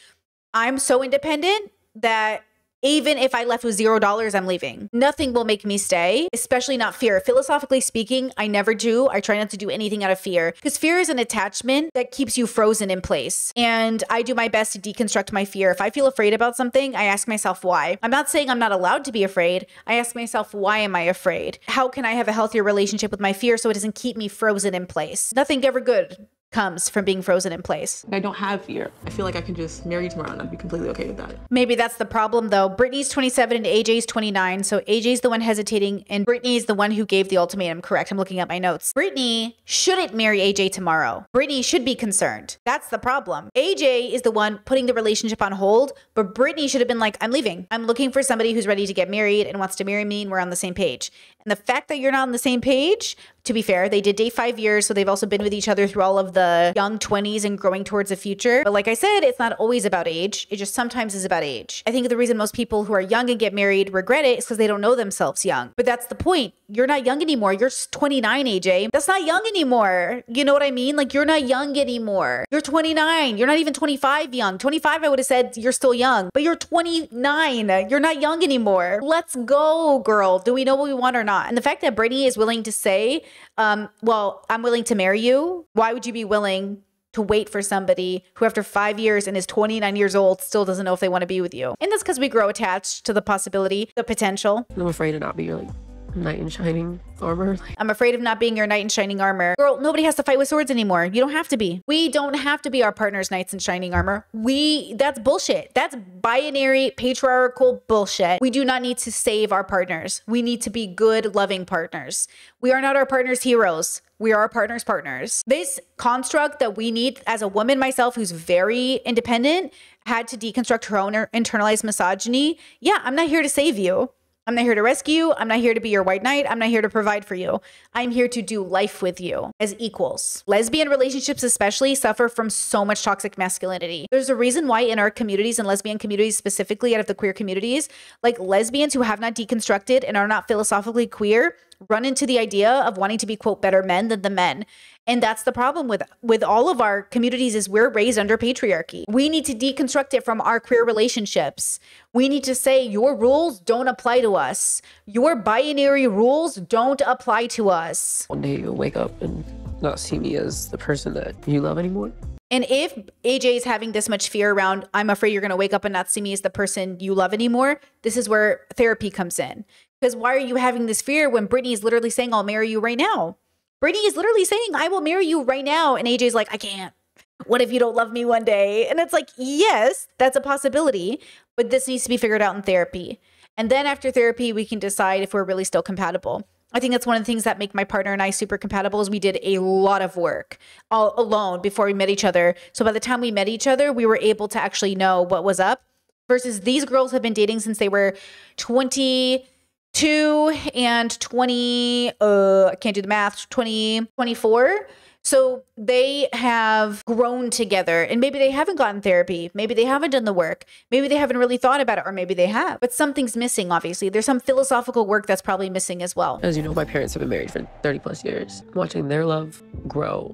I'm so independent that even if I left with $0, I'm leaving. Nothing will make me stay, especially not fear. Philosophically speaking, I never do. I try not to do anything out of fear because fear is an attachment that keeps you frozen in place. And I do my best to deconstruct my fear. If I feel afraid about something, I ask myself why. I'm not saying I'm not allowed to be afraid. I ask myself, why am I afraid? How can I have a healthier relationship with my fear so it doesn't keep me frozen in place? Nothing ever good comes from being frozen in place. I don't have fear. I feel like I can just marry you tomorrow and I'd be completely okay with that. Maybe that's the problem though. Brittany's 27 and AJ's 29. So AJ's the one hesitating and Brittany's the one who gave the ultimatum. Correct. I'm looking at my notes. Brittany shouldn't marry AJ tomorrow. Brittany should be concerned. That's the problem. AJ is the one putting the relationship on hold, but Brittany should have been like, I'm leaving. I'm looking for somebody who's ready to get married and wants to marry me and we're on the same page. And the fact that you're not on the same page, to be fair, they did date 5 years, so they've also been with each other through all of the young 20s and growing towards the future. But like I said, it's not always about age. It just sometimes is about age. I think the reason most people who are young and get married regret it is because they don't know themselves young. But that's the point. You're not young anymore. You're 29, AJ. That's not young anymore. You know what I mean? Like, you're not young anymore. You're 29. You're not even 25 young. 25, I would have said you're still young. But you're 29. You're not young anymore. Let's go, girl. Do we know what we want or not? And the fact that Brittany is willing to say, well, I'm willing to marry you. Why would you be willing to wait for somebody who after 5 years and is 29 years old still doesn't know if they want to be with you? And that's because we grow attached to the possibility, the potential. I'm afraid to not be your knight in shining armor. I'm afraid of not being your knight in shining armor. Girl, nobody has to fight with swords anymore. You don't have to be. We don't have to be our partner's knights in shining armor. That's bullshit. That's binary patriarchal bullshit. We do not need to save our partners. We need to be good, loving partners. We are not our partner's heroes. We are our partner's partners. This construct that we need as a woman, myself, who's very independent, had to deconstruct her own internalized misogyny. Yeah, I'm not here to save you. I'm not here to rescue you. I'm not here to be your white knight. I'm not here to provide for you. I'm here to do life with you as equals. Lesbian relationships especially suffer from so much toxic masculinity. There's a reason why in our communities and lesbian communities specifically out of the queer communities, like lesbians who have not deconstructed and are not philosophically queer run into the idea of wanting to be, quote, better men than the men. And that's the problem with all of our communities is we're raised under patriarchy. We need to deconstruct it from our queer relationships. We need to say your rules don't apply to us. Your binary rules don't apply to us. One day you'll wake up and not see me as the person that you love anymore. And if AJ is having this much fear around, I'm afraid you're going to wake up and not see me as the person you love anymore, this is where therapy comes in. Because why are you having this fear when Brittany is literally saying, I'll marry you right now? Brittany is literally saying, I will marry you right now. And AJ's like, I can't. What if you don't love me one day? And it's like, yes, that's a possibility, but this needs to be figured out in therapy. And then after therapy, we can decide if we're really still compatible. I think that's one of the things that make my partner and I super compatible is we did a lot of work all alone before we met each other. So by the time we met each other, we were able to actually know what was up versus these girls have been dating since they were 22 and 20, I can't do the math, 24. So they have grown together and maybe they haven't gotten therapy. Maybe they haven't done the work. Maybe they haven't really thought about it or maybe they have. But something's missing, obviously. There's some philosophical work that's probably missing as well. As you know, my parents have been married for 30 plus years. Watching their love grow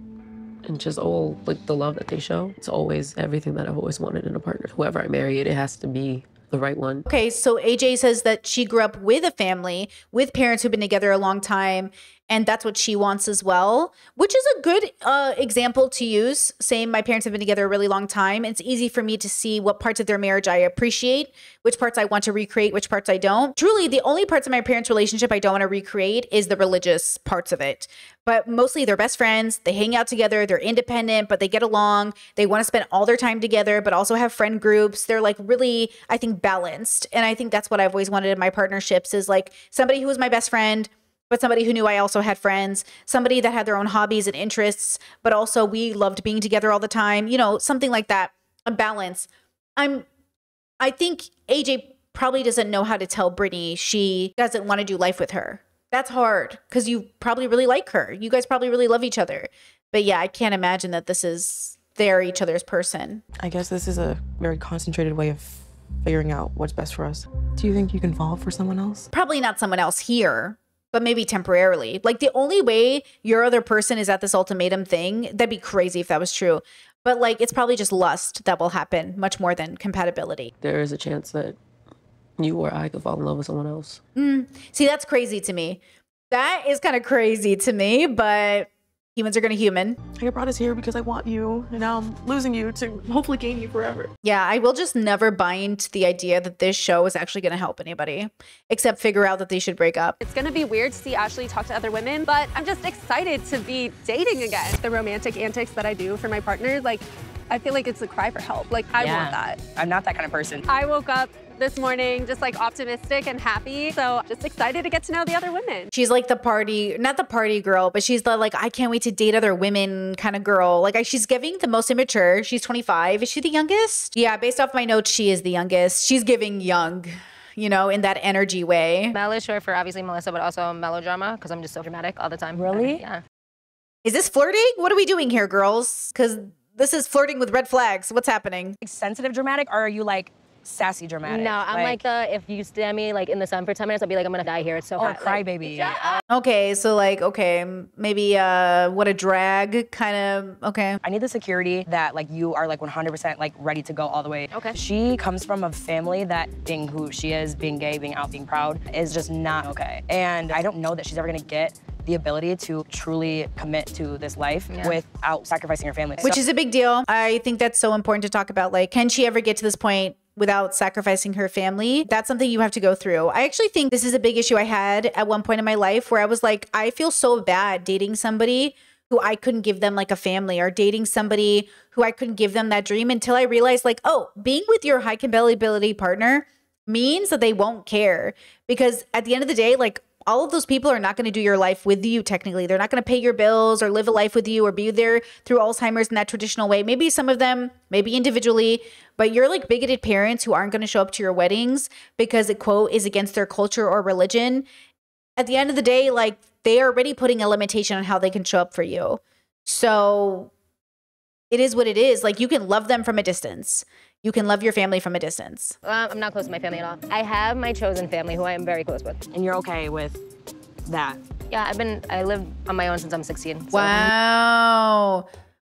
and just all like the love that they show, it's always everything that I've always wanted in a partner. Whoever I marry, it has to be the right one. Okay, so AJ says that she grew up with a family, with parents who've been together a long time, and that's what she wants as well, which is a good example to use. Saying my parents have been together a really long time. It's easy for me to see what parts of their marriage I appreciate, which parts I want to recreate, which parts I don't. Truly, the only parts of my parents' relationship I don't want to recreate is the religious parts of it. But mostly they're best friends. They hang out together. They're independent, but they get along. They want to spend all their time together, but also have friend groups. They're like really, I think, balanced. And I think that's what I've always wanted in my partnerships is like somebody who was my best friend, but somebody who knew I also had friends, somebody that had their own hobbies and interests, but also we loved being together all the time, you know, something like that, a balance. I think AJ probably doesn't know how to tell Brittany she doesn't want to do life with her. That's hard because you probably really like her. You guys probably really love each other. But yeah, I can't imagine that this is they're each other's person. I guess this is a very concentrated way of figuring out what's best for us. Do you think you can fall for someone else? Probably not someone else here, but maybe temporarily. Like the only way your other person is at this ultimatum thing, that'd be crazy if that was true. But like, it's probably just lust that will happen much more than compatibility. There is a chance that you or I could fall in love with someone else. See, that's crazy to me. That is kind of crazy to me, but Humans are gonna human. I brought us here because I want you, and now I'm losing you to hopefully gain you forever. Yeah, I will just never buy into the idea that this show is actually gonna help anybody, except figure out that they should break up. It's gonna be weird to see Ashley talk to other women, but I'm just excited to be dating again. The romantic antics that I do for my partner, like, I feel like it's a cry for help. Like, I want that. I'm not that kind of person. I woke up this morning just like optimistic and happy. So just excited to get to know the other women. She's like the party, not the party girl, but she's the like, I can't wait to date other women kind of girl. Like she's giving the most immature. She's 25. Is she the youngest? Yeah, based off my notes, she is the youngest. She's giving young, you know, in that energy way. Mel is short for obviously Melissa, but also melodrama because I'm just so dramatic all the time. Really? Yeah. Is this flirting? What are we doing here, girls? Because this is flirting with red flags. What's happening? Like sensitive dramatic, or are you like sassy dramatic? No, I'm like if you stand me like in the sun for 10 minutes, I'll be like, I'm gonna die here. It's so hot. Or crybaby. Like, okay, so like, okay, maybe what a drag kind of, okay. I need the security that like you are like 100% like ready to go all the way. Okay. She comes from a family that being who she is, being gay, being out, being proud is just not okay. And I don't know that she's ever gonna get the ability to truly commit to this life without sacrificing her family. Which is a big deal. I think that's so important to talk about. Like, can she ever get to this point without sacrificing her family? That's something you have to go through. I actually think this is a big issue I had at one point in my life where I was like, I feel so bad dating somebody who I couldn't give them like a family, or dating somebody who I couldn't give them that dream, until I realized like, oh, being with your high compatibility partner means that they won't care. Because at the end of the day, like, all of those people are not going to do your life with you, technically. They're not going to pay your bills or live a life with you or be there through Alzheimer's in that traditional way. Maybe some of them, maybe individually, but you're like bigoted parents who aren't going to show up to your weddings because it, quote, is against their culture or religion. At the end of the day, like, they are already putting a limitation on how they can show up for you. So it is what it is. Like, you can love them from a distance. You can love your family from a distance. I'm not close to my family at all. I have my chosen family who I am very close with. And you're okay with that? Yeah, I lived on my own since I'm 16. So. Wow.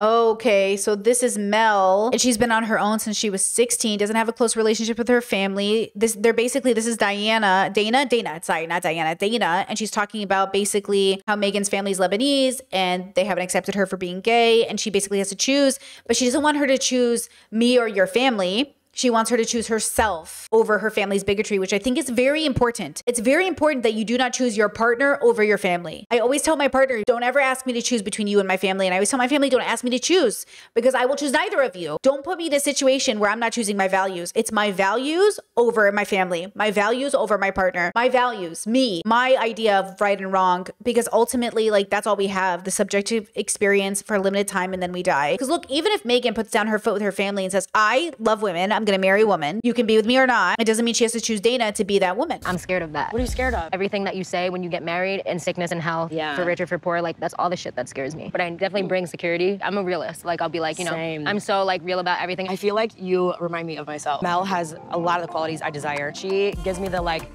Okay, so this is Mel, and she's been on her own since she was 16, doesn't have a close relationship with her family. This is Dana, and she's talking about basically how Megan's family's Lebanese and they haven't accepted her for being gay, and she basically has to choose, but she doesn't want her to choose me or your family. She wants her to choose herself over her family's bigotry, which I think is very important. It's very important that you do not choose your partner over your family. I always tell my partner, don't ever ask me to choose between you and my family. And I always tell my family, don't ask me to choose, because I will choose neither of you. Don't put me in a situation where I'm not choosing my values. It's my values over my family, my values over my partner, my values, me, my idea of right and wrong, because ultimately, like, that's all we have, the subjective experience for a limited time, and then we die. Because look, even if Megan puts down her foot with her family and says, I love women, I'm gonna marry a woman, you can be with me or not, it doesn't mean she has to choose Dana to be that woman. I'm scared of that. What are you scared of? Everything that you say when you get married, in sickness and health, for rich or for poor, like, that's all the shit that scares me. But I definitely bring security. I'm a realist. Like, I'll be like, you know, I'm so like real about everything. I feel like you remind me of myself. Mel has a lot of the qualities I desire. She gives me the like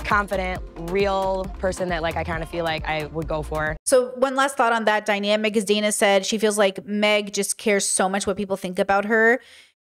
confident, real person that like I kind of feel like I would go for. So one last thought on that dynamic is Dana said she feels like Meg just cares so much what people think about her.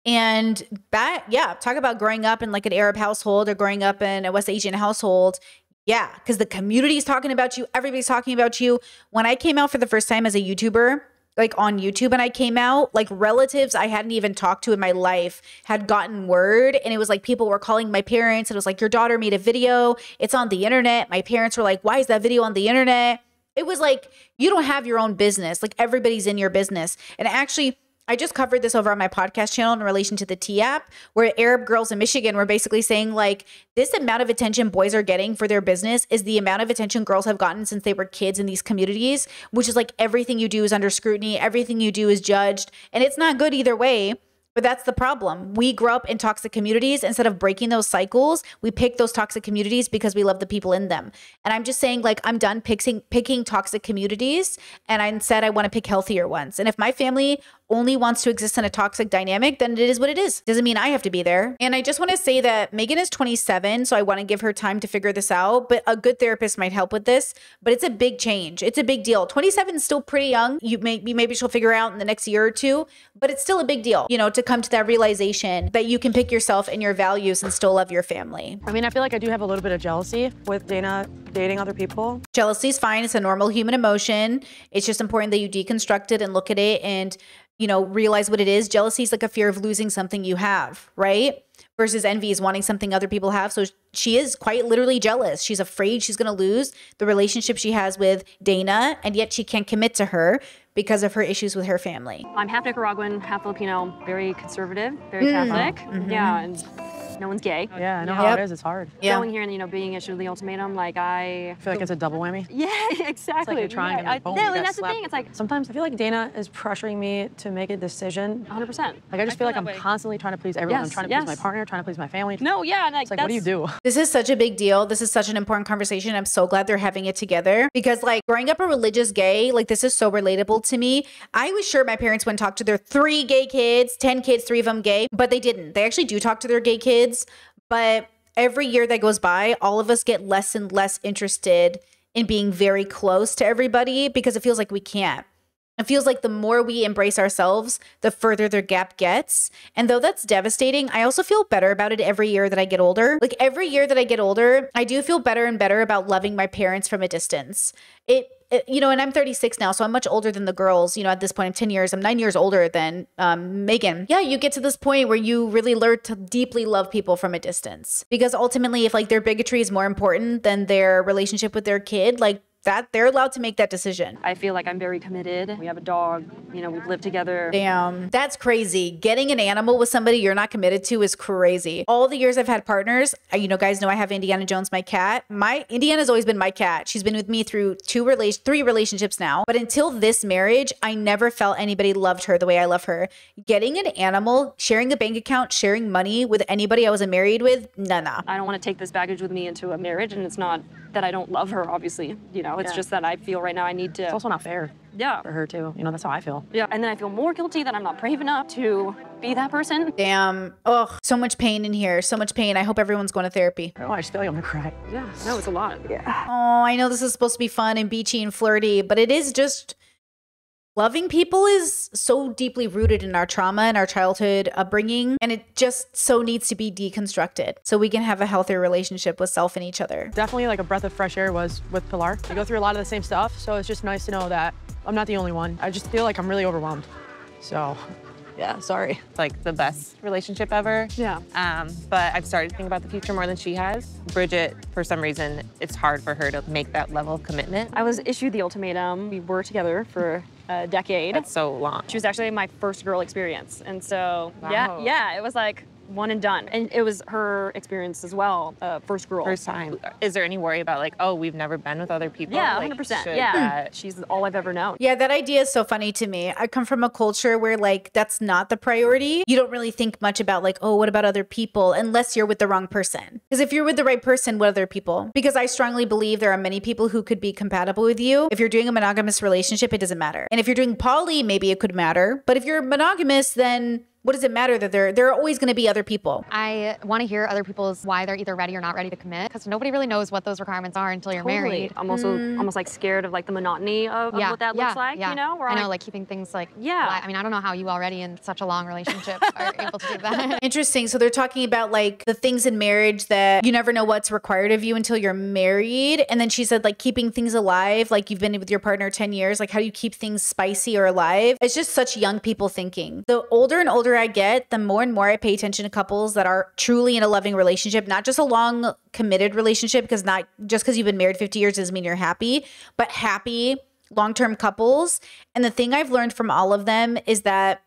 And that, yeah, talk about growing up in like an Arab household or growing up in a West Asian household. Yeah, because the community's talking about you. Everybody's talking about you. When I came out for the first time as a YouTuber, like on YouTube, and I came out, like relatives I hadn't even talked to in my life had gotten word. And it was like people were calling my parents. And it was like, your daughter made a video. It's on the internet. My parents were like, why is that video on the internet? It was like, you don't have your own business. Like, everybody's in your business. And actually, I just covered this over on my podcast channel in relation to the T app, where Arab girls in Michigan were basically saying like, this amount of attention boys are getting for their business is the amount of attention girls have gotten since they were kids in these communities, which is like everything you do is under scrutiny. Everything you do is judged, and it's not good either way. But that's the problem. We grow up in toxic communities. Instead of breaking those cycles, we pick those toxic communities because we love the people in them. And I'm just saying, like, I'm done picking toxic communities. And I said I want to pick healthier ones. And if my family only wants to exist in a toxic dynamic, then it is what it is. Doesn't mean I have to be there. And I just want to say that Megan is 27, so I want to give her time to figure this out, but a good therapist might help with this, but it's a big change. It's a big deal. 27 is still pretty young. Maybe she'll figure out in the next year or two, but it's still a big deal, you know, to come to that realization that you can pick yourself and your values and still love your family. I mean, I feel like I do have a little bit of jealousy with Dana dating other people. Jealousy is fine. It's a normal human emotion. It's just important that you deconstruct it and look at it and, you know, realize what it is. Jealousy is like a fear of losing something you have, right? Versus envy is wanting something other people have. So she is quite literally jealous. She's afraid she's going to lose the relationship she has with Dana, and yet she can't commit to her because of her issues with her family. I'm half Nicaraguan, half Filipino, very conservative, very Catholic. Yeah, and no one's gay. Oh, yeah, I know how it is. It's hard. Going here and, you know, being issued the ultimatum, like I feel like it's a double whammy. Yeah, exactly. It's like you're trying to and that's the thing. It's like sometimes I feel like Dana is pressuring me to make a decision. 100%. Like I just feel like I'm constantly trying to please everyone. I'm trying to please my partner, trying to please my family. No, yeah, it's like what do you do? This is such a big deal. This is such an important conversation. I'm so glad they're having it together because, like, growing up a religious gay, like, this is so relatable to me. I was sure my parents wouldn't talk to their 3 gay kids, 10 kids, 3 of them gay, but they didn't. They actually do talk to their gay kids. But every year that goes by, all of us get less and less interested in being very close to everybody because it feels like we can't. It feels like the more we embrace ourselves, the further their gap gets. And though that's devastating, I also feel better about it every year that I get older. Like every year that I get older, I do feel better and better about loving my parents from a distance. You know, and I'm 36 now, so I'm much older than the girls. You know, at this point, I'm 10 years. I'm 9 years older than Megan. Yeah, you get to this point where you really learn to deeply love people from a distance. Because ultimately, if like their bigotry is more important than their relationship with their kid, like that, they're allowed to make that decision. I feel like I'm very committed. We have a dog, you know, we've lived together. Damn, that's crazy. Getting an animal with somebody you're not committed to is crazy. All the years I've had partners, you know, guys know I have Indiana Jones, my cat. Indiana's always been my cat. She's been with me through 3 relationships now. But until this marriage, I never felt anybody loved her the way I love her. Getting an animal, sharing a bank account, sharing money with anybody I wasn't married with, nah. I don't want to take this baggage with me into a marriage, and it's not that I don't love her, obviously, you know. It's just that I feel right now I need to. It's also not fair. Yeah. For her too. You know, that's how I feel. Yeah. And then I feel more guilty that I'm not brave enough to be that person. Damn. Oh, so much pain in here. So much pain. I hope everyone's going to therapy. Oh, I just feel like I'm gonna cry. Yeah. No, it's a lot. Yeah. Oh, I know this is supposed to be fun and beachy and flirty, but it is just. Loving people is so deeply rooted in our trauma and our childhood upbringing, and it just so needs to be deconstructed so we can have a healthier relationship with self and each other. Definitely like a breath of fresh air was with Pilar. I go through a lot of the same stuff, so it's just nice to know that I'm not the only one. I just feel like I'm really overwhelmed. So, yeah, sorry. It's like the best relationship ever. Yeah. But I've started to think about the future more than she has. Bridget, for some reason, it's hard for her to make that level of commitment. I was issued the ultimatum. We were together for a decade. That's so long. She was actually my first girl experience. And so, Wow. yeah, it was like one and done. And it was her experience as well, first girl. First time. Is there any worry about like, oh, we've never been with other people? Yeah, like, 100%. Yeah, she's all I've ever known. Yeah, that idea is so funny to me. I come from a culture where like that's not the priority. You don't really think much about like, oh, what about other people? Unless you're with the wrong person. Because if you're with the right person, what other people? Because I strongly believe there are many people who could be compatible with you. If you're doing a monogamous relationship, it doesn't matter. And if you're doing poly, maybe it could matter. But if you're monogamous, then what does it matter that there are always going to be other people? I want to hear other people's why they're either ready or not ready to commit, because nobody really knows what those requirements are until you're married. I'm also almost like scared of like the monotony of what that looks like, you know? I know, like keeping things like, I mean, I don't know how you already in such a long relationship are able to do that. Interesting. So they're talking about like the things in marriage that you never know what's required of you until you're married. And then she said like keeping things alive, like you've been with your partner 10 years, like how do you keep things spicy or alive? It's just such young people thinking. The older and older I get, the more and more I pay attention to couples that are truly in a loving relationship, not just a long committed relationship, because not just because you've been married 50 years doesn't mean you're happy, but happy long-term couples. And the thing I've learned from all of them is that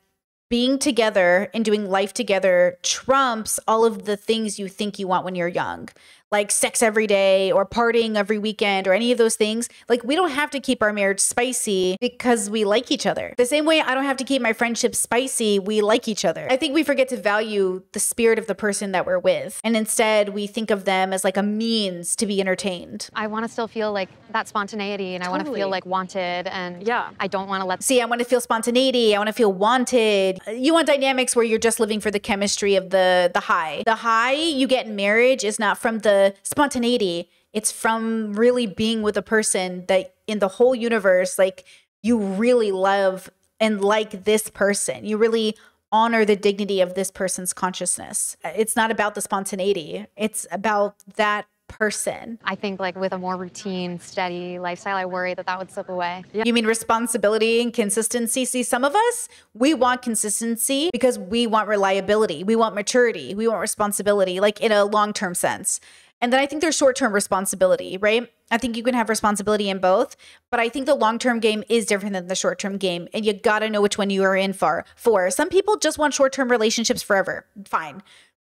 being together and doing life together trumps all of the things you think you want when you're young. like sex every day or partying every weekend or any of those things. Like, we don't have to keep our marriage spicy because we like each other. The same way I don't have to keep my friendship spicy, we like each other. I think we forget to value the spirit of the person that we're with. And instead we think of them as like a means to be entertained. I want to still feel like that spontaneity, and I want to feel like wanted, and I don't want to let... See, I want to feel spontaneity. I want to feel wanted. You want dynamics where you're just living for the chemistry of the high. The high you get in marriage is not from the spontaneity. It's from really being with a person that in the whole universe, like, you really love and like this person. You really honor the dignity of this person's consciousness. It's not about the spontaneity. It's about that person. I think like with a more routine, steady lifestyle, I worry that that would slip away. You mean responsibility and consistency? See, some of us, we want consistency because we want reliability. We want maturity. We want responsibility, like in a long-term sense. And then I think there's short-term responsibility, right? I think you can have responsibility in both, but I think the long-term game is different than the short-term game, and you gotta know which one you are in for. Some people just want short-term relationships forever. Fine.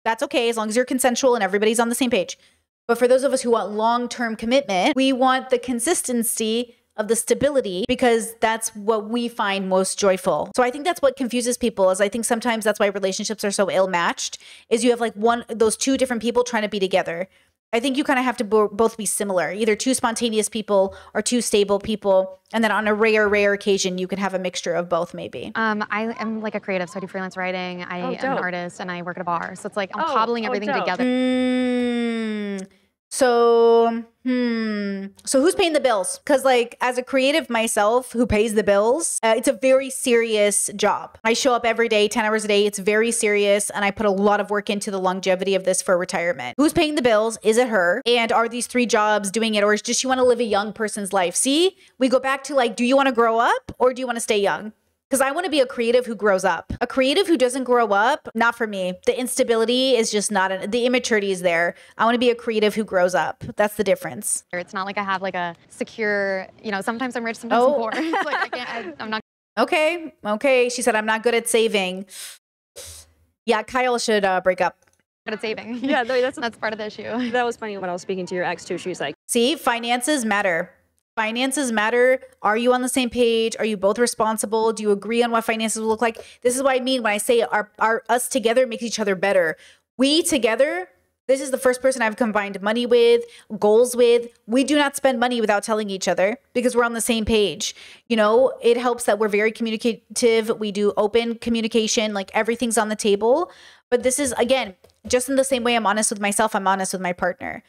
That's okay, as long as you're consensual and everybody's on the same page. But for those of us who want long-term commitment, we want the consistency of the stability because that's what we find most joyful. So I think that's what confuses people, is I think sometimes that's why relationships are so ill-matched, is you have like those two different people trying to be together. I think you kind of have to both be similar, either two spontaneous people or two stable people. And then on a rare occasion, you can have a mixture of both maybe. I am like a creative, so I do freelance writing. I am an artist and I work at a bar. So it's like I'm cobbling everything together. So who's paying the bills? Because like as a creative myself who pays the bills, it's a very serious job. I show up every day, 10 hours a day. It's very serious. And I put a lot of work into the longevity of this for retirement. Who's paying the bills? Is it her? And are these 3 jobs doing it? Or does she want to live a young person's life? See, we go back to like, do you want to grow up or do you want to stay young? Because I want to be a creative who grows up. A creative who doesn't grow up, not for me. The instability is just not, the immaturity is there. I want to be a creative who grows up. That's the difference. It's not like I have like a secure, you know, sometimes I'm rich, sometimes I'm poor. It's like I'm not. Okay. She said, I'm not good at saving. Yeah, Kyle should break up. Good at saving. Yeah, no, that's part of the issue. That was funny when I was speaking to your ex too. She was like, see, finances matter. Finances matter. Are you on the same page? Are you both responsible? Do you agree on what finances will look like? This is what I mean when I say our us together makes each other better. We together, this is the first person I've combined money with, goals with. We do not spend money without telling each other because we're on the same page. You know, it helps that we're very communicative. We do open communication, like everything's on the table. But this is, again, just in the same way I'm honest with myself, I'm honest with my partner.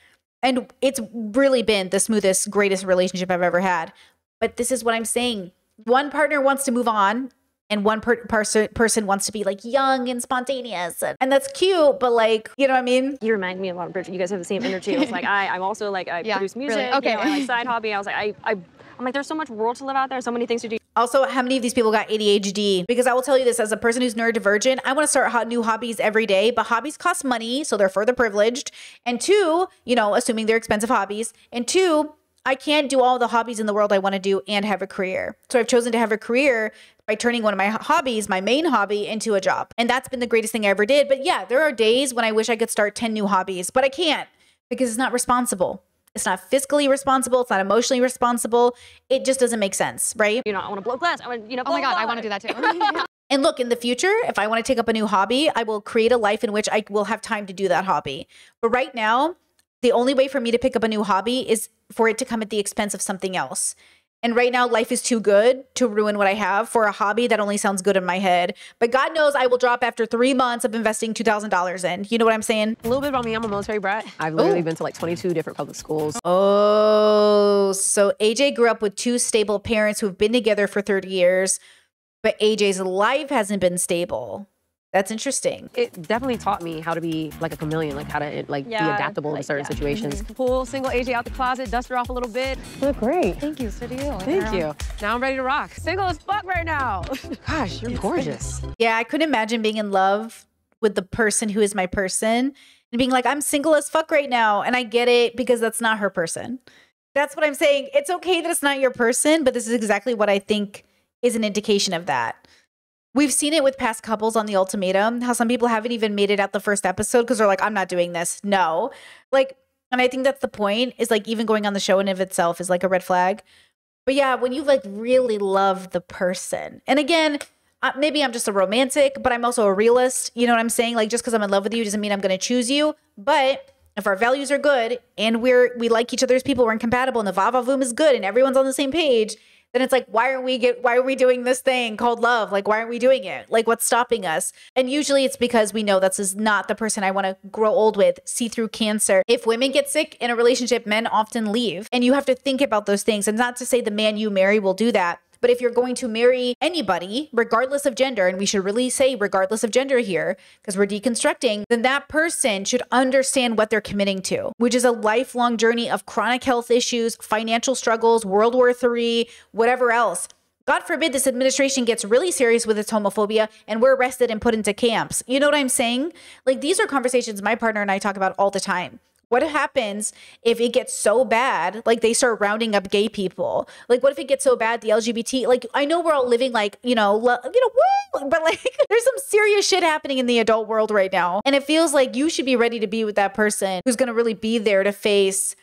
And it's really been the smoothest, greatest relationship I've ever had. But this is what I'm saying. One partner wants to move on and one person wants to be like young and spontaneous. And that's cute, but like, you know what I mean? You remind me a lot of Bridget. You guys have the same energy. I was like, I'm also like, I produce music. Really? Okay. You know, my side hobby. I was like, I'm like, there's so much world to live out there, so many things to do. Also, how many of these people got ADHD? Because I will tell you this, as a person who's neurodivergent, I want to start new hobbies every day, but hobbies cost money, so they're further privileged. And 2, you know, assuming they're expensive hobbies. And 2, I can't do all the hobbies in the world I want to do and have a career. So I've chosen to have a career by turning one of my hobbies, my main hobby, into a job. And that's been the greatest thing I ever did. But yeah, there are days when I wish I could start 10 new hobbies, but I can't because it's not responsible. It's not fiscally responsible. It's not emotionally responsible. It just doesn't make sense, right? You know, I want to blow glass. I want, you know, oh my God, I want to do that too. And look, in the future, if I want to take up a new hobby, I will create a life in which I will have time to do that hobby. But right now, the only way for me to pick up a new hobby is for it to come at the expense of something else. And right now, life is too good to ruin what I have for a hobby that only sounds good in my head. But God knows I will drop after 3 months of investing $2,000 in. You know what I'm saying? A little bit about me. I'm a military brat. I've literally been to like 22 different public schools. Oh, so AJ grew up with 2 stable parents who've been together for 30 years, but AJ's life hasn't been stable. That's interesting. It definitely taught me how to be like a chameleon, like how to be adaptable to certain situations. Pull single AJ out the closet, dust her off a little bit. You look great. Thank you, so do you. Thank you. Now I'm ready to rock. Single as fuck right now. Gosh, you're gorgeous. Yeah, I couldn't imagine being in love with the person who is my person and being like, I'm single as fuck right now. And I get it because that's not her person. That's what I'm saying. It's okay that it's not your person, but this is exactly what I think is an indication of that. We've seen it with past couples on The Ultimatum, how some people haven't even made it out the first episode because they're like, I'm not doing this. No. Like, And I think that's the point, is like even going on the show in of itself is like a red flag. But yeah, when you like really love the person, and again, maybe I'm just a romantic, but I'm also a realist. You know what I'm saying? Like just because I'm in love with you doesn't mean I'm going to choose you. But if our values are good and we like each other as people, we're incompatible, and the va-va-voom is good and everyone's on the same page, then it's like, why are we doing this thing called love? Like, why aren't we doing it? Like, what's stopping us? And usually it's because we know this is not the person I want to grow old with, see through cancer. If women get sick in a relationship, men often leave. And you have to think about those things. And not to say the man you marry will do that. But if you're going to marry anybody, regardless of gender, and we should really say regardless of gender here, because we're deconstructing, then that person should understand what they're committing to, which is a lifelong journey of chronic health issues, financial struggles, World War III, whatever else. God forbid this administration gets really serious with its homophobia and we're arrested and put into camps. You know what I'm saying? Like, these are conversations my partner and I talk about all the time. What happens if it gets so bad, like they start rounding up gay people? Like, what if it gets so bad, the LGBT, like, I know we're all living like, but like there's some serious shit happening in the adult world right now. And it feels like you should be ready to be with that person who's going to really be there to face,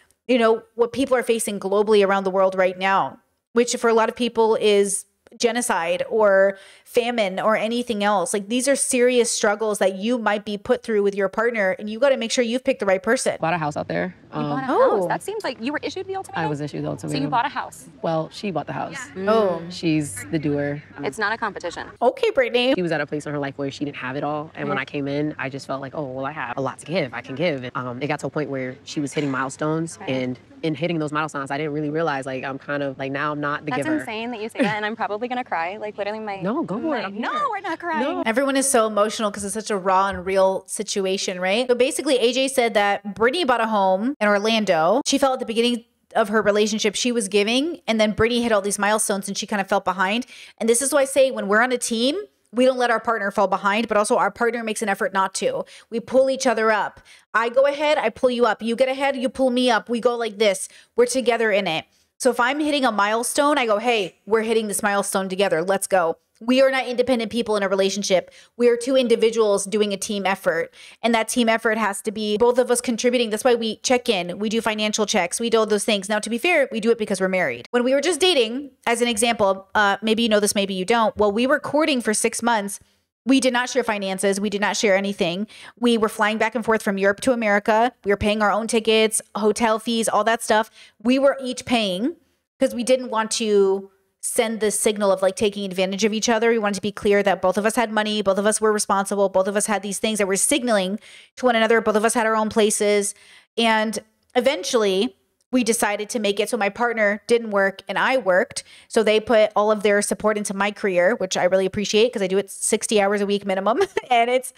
what people are facing globally around the world right now, which for a lot of people is genocide or famine or anything else. Like, these are serious struggles that you might be put through with your partner, and you got to make sure you've picked the right person. Bought a house out there. You bought a house. That seems like you were issued the ultimatum. I was issued the ultimatum. So you bought a house. Well, she bought the house. Yeah. Oh. She's the doer. It's not a competition. Okay, Brittany. She was at a place in her life where she didn't have it all. And when I came in, I just felt like, oh, well, I have a lot to give. I can give. And, it got to a point where she was hitting milestones. Right. And in hitting those milestones, I didn't really realize, like, I'm kind of, like, now I'm not the giver. That's insane that you say that, and I'm probably going to cry. Like, literally No, go for it. No, we're not crying. No. Everyone is so emotional because it's such a raw and real situation, right? So basically, AJ said that Brittany bought a home in Orlando. She felt at the beginning of her relationship she was giving, and then Brittany hit all these milestones and she kind of felt behind. And this is why I say, when we're on a team, we don't let our partner fall behind, but also our partner makes an effort not to. We pull each other up. I go ahead, I pull you up. You get ahead, you pull me up. We go like this. We're together in it. So if I'm hitting a milestone, I go, hey, we're hitting this milestone together. Let's go. We are not independent people in a relationship. We are two individuals doing a team effort. And that team effort has to be both of us contributing. That's why we check in. We do financial checks. We do all those things. Now, to be fair, we do it because we're married. When we were just dating, as an example, maybe you know this, maybe you don't. Well, we were courting for 6 months. We did not share finances. We did not share anything. We were flying back and forth from Europe to America. We were paying our own tickets, hotel fees, all that stuff. We were each paying because we didn't want to send the signal of like taking advantage of each other. We wanted to be clear that both of us had money, both of us were responsible, both of us had these things that we're signaling to one another, both of us had our own places. And eventually we decided to make it so my partner didn't work and I worked. So they put all of their support into my career, which I really appreciate because I do it 60 hours a week minimum and it's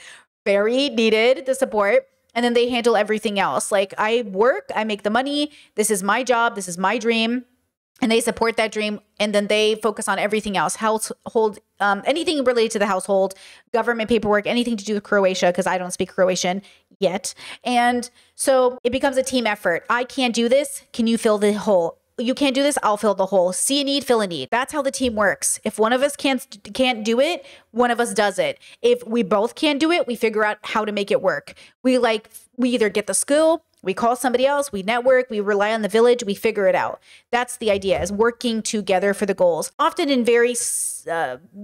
very needed, the support. And then they handle everything else. Like, I work, I make the money. This is my job. This is my dream. And they support that dream, and then they focus on everything else, household, anything related to the household, government paperwork, anything to do with Croatia, because I don't speak Croatian yet. And so it becomes a team effort. I can't do this. Can you fill the hole? You can't do this. I'll fill the hole. See a need, fill a need. That's how the team works. If one of us can't do it, one of us does it. If we both can't do it, we figure out how to make it work. We either get the skill, we call somebody else, we network, we rely on the village, we figure it out. That's the idea, is working together for the goals. Often in very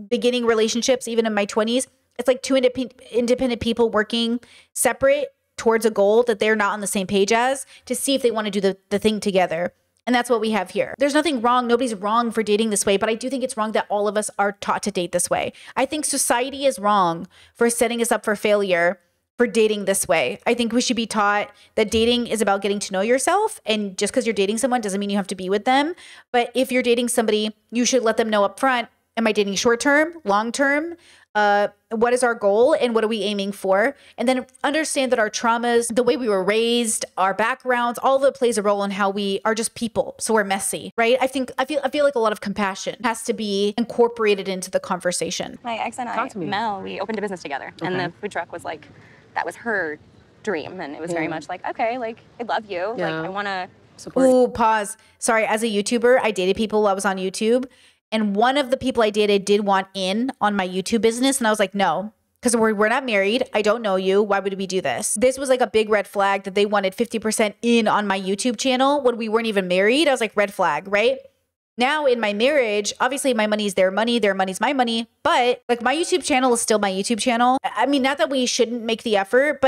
beginning relationships, even in my 20s, it's like two independent people working separate towards a goal that they're not on the same page as, to see if they want to do the thing together. And that's what we have here. There's nothing wrong. Nobody's wrong for dating this way, but I do think it's wrong that all of us are taught to date this way. I think society is wrong for setting us up for failure for dating this way. I think we should be taught that dating is about getting to know yourself, and just because you're dating someone doesn't mean you have to be with them. But if you're dating somebody, you should let them know up front, am I dating short term, long term? What is our goal and what are we aiming for? And then understand that our traumas, the way we were raised, our backgrounds, all of it plays a role in how we are just people. So we're messy, right? I feel like a lot of compassion has to be incorporated into the conversation. My ex and I, Mel, we opened a business together, and the food truck was like, that was her dream, and it was very much like, okay, like, I love you, like, I want to support. Ooh, pause. Sorry, as a YouTuber, I dated people while I was on YouTube, and one of the people I dated did want in on my YouTube business, and I was like, no, because we're not married. I don't know you. Why would we do this? This was like a big red flag that they wanted 50% in on my YouTube channel when we weren't even married. I was like, red flag, right? Now in my marriage, obviously my money is their money's my money, but like my YouTube channel is still my YouTube channel. I mean, not that we shouldn't make the effort,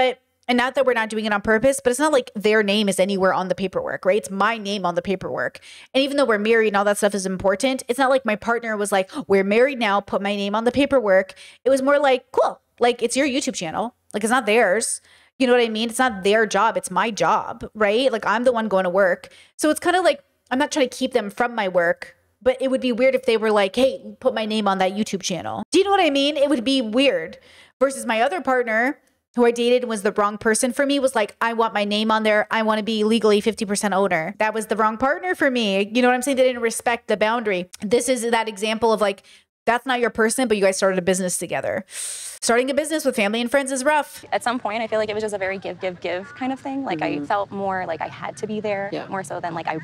and not that we're not doing it on purpose, but it's not like their name is anywhere on the paperwork, right? It's my name on the paperwork. And even though we're married and all that stuff is important, it's not like my partner was like, we're married now, put my name on the paperwork. It was more like, cool, like it's your YouTube channel. Like it's not theirs. You know what I mean? It's not their job. It's my job, right? Like I'm the one going to work. So it's kind of like, I'm not trying to keep them from my work, but it would be weird if they were like, hey, put my name on that YouTube channel. Do you know what I mean? It would be weird. Versus my other partner, who I dated and was the wrong person for me, was like, I want my name on there. I want to be legally 50% owner. That was the wrong partner for me. You know what I'm saying? They didn't respect the boundary. This is that example of like, that's not your person, but you guys started a business together. Starting a business with family and friends is rough. At some point, I feel like it was just a very give kind of thing. Like I felt more like I had to be there, more so than like I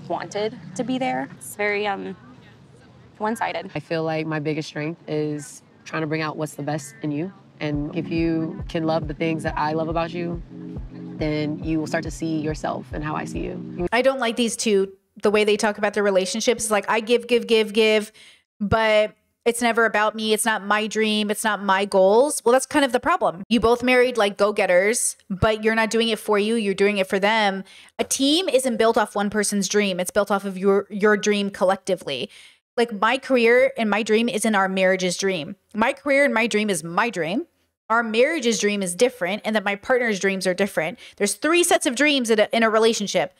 wanted to be there. It's very one-sided. I feel like my biggest strength is trying to bring out what's the best in you. And if you can love the things that I love about you, then you will start to see yourself and how I see you. I don't like these two. The way they talk about their relationships is like, I give, but it's never about me. It's not my dream. It's not my goals. Well, that's kind of the problem. You both married like go-getters, but you're not doing it for you. You're doing it for them. A team isn't built off one person's dream. It's built off of your dream collectively. Like my career and my dream isn't our marriage's dream. My career and my dream is my dream. Our marriage's dream is different, and that my partner's dreams are different. There's 3 sets of dreams in a relationship.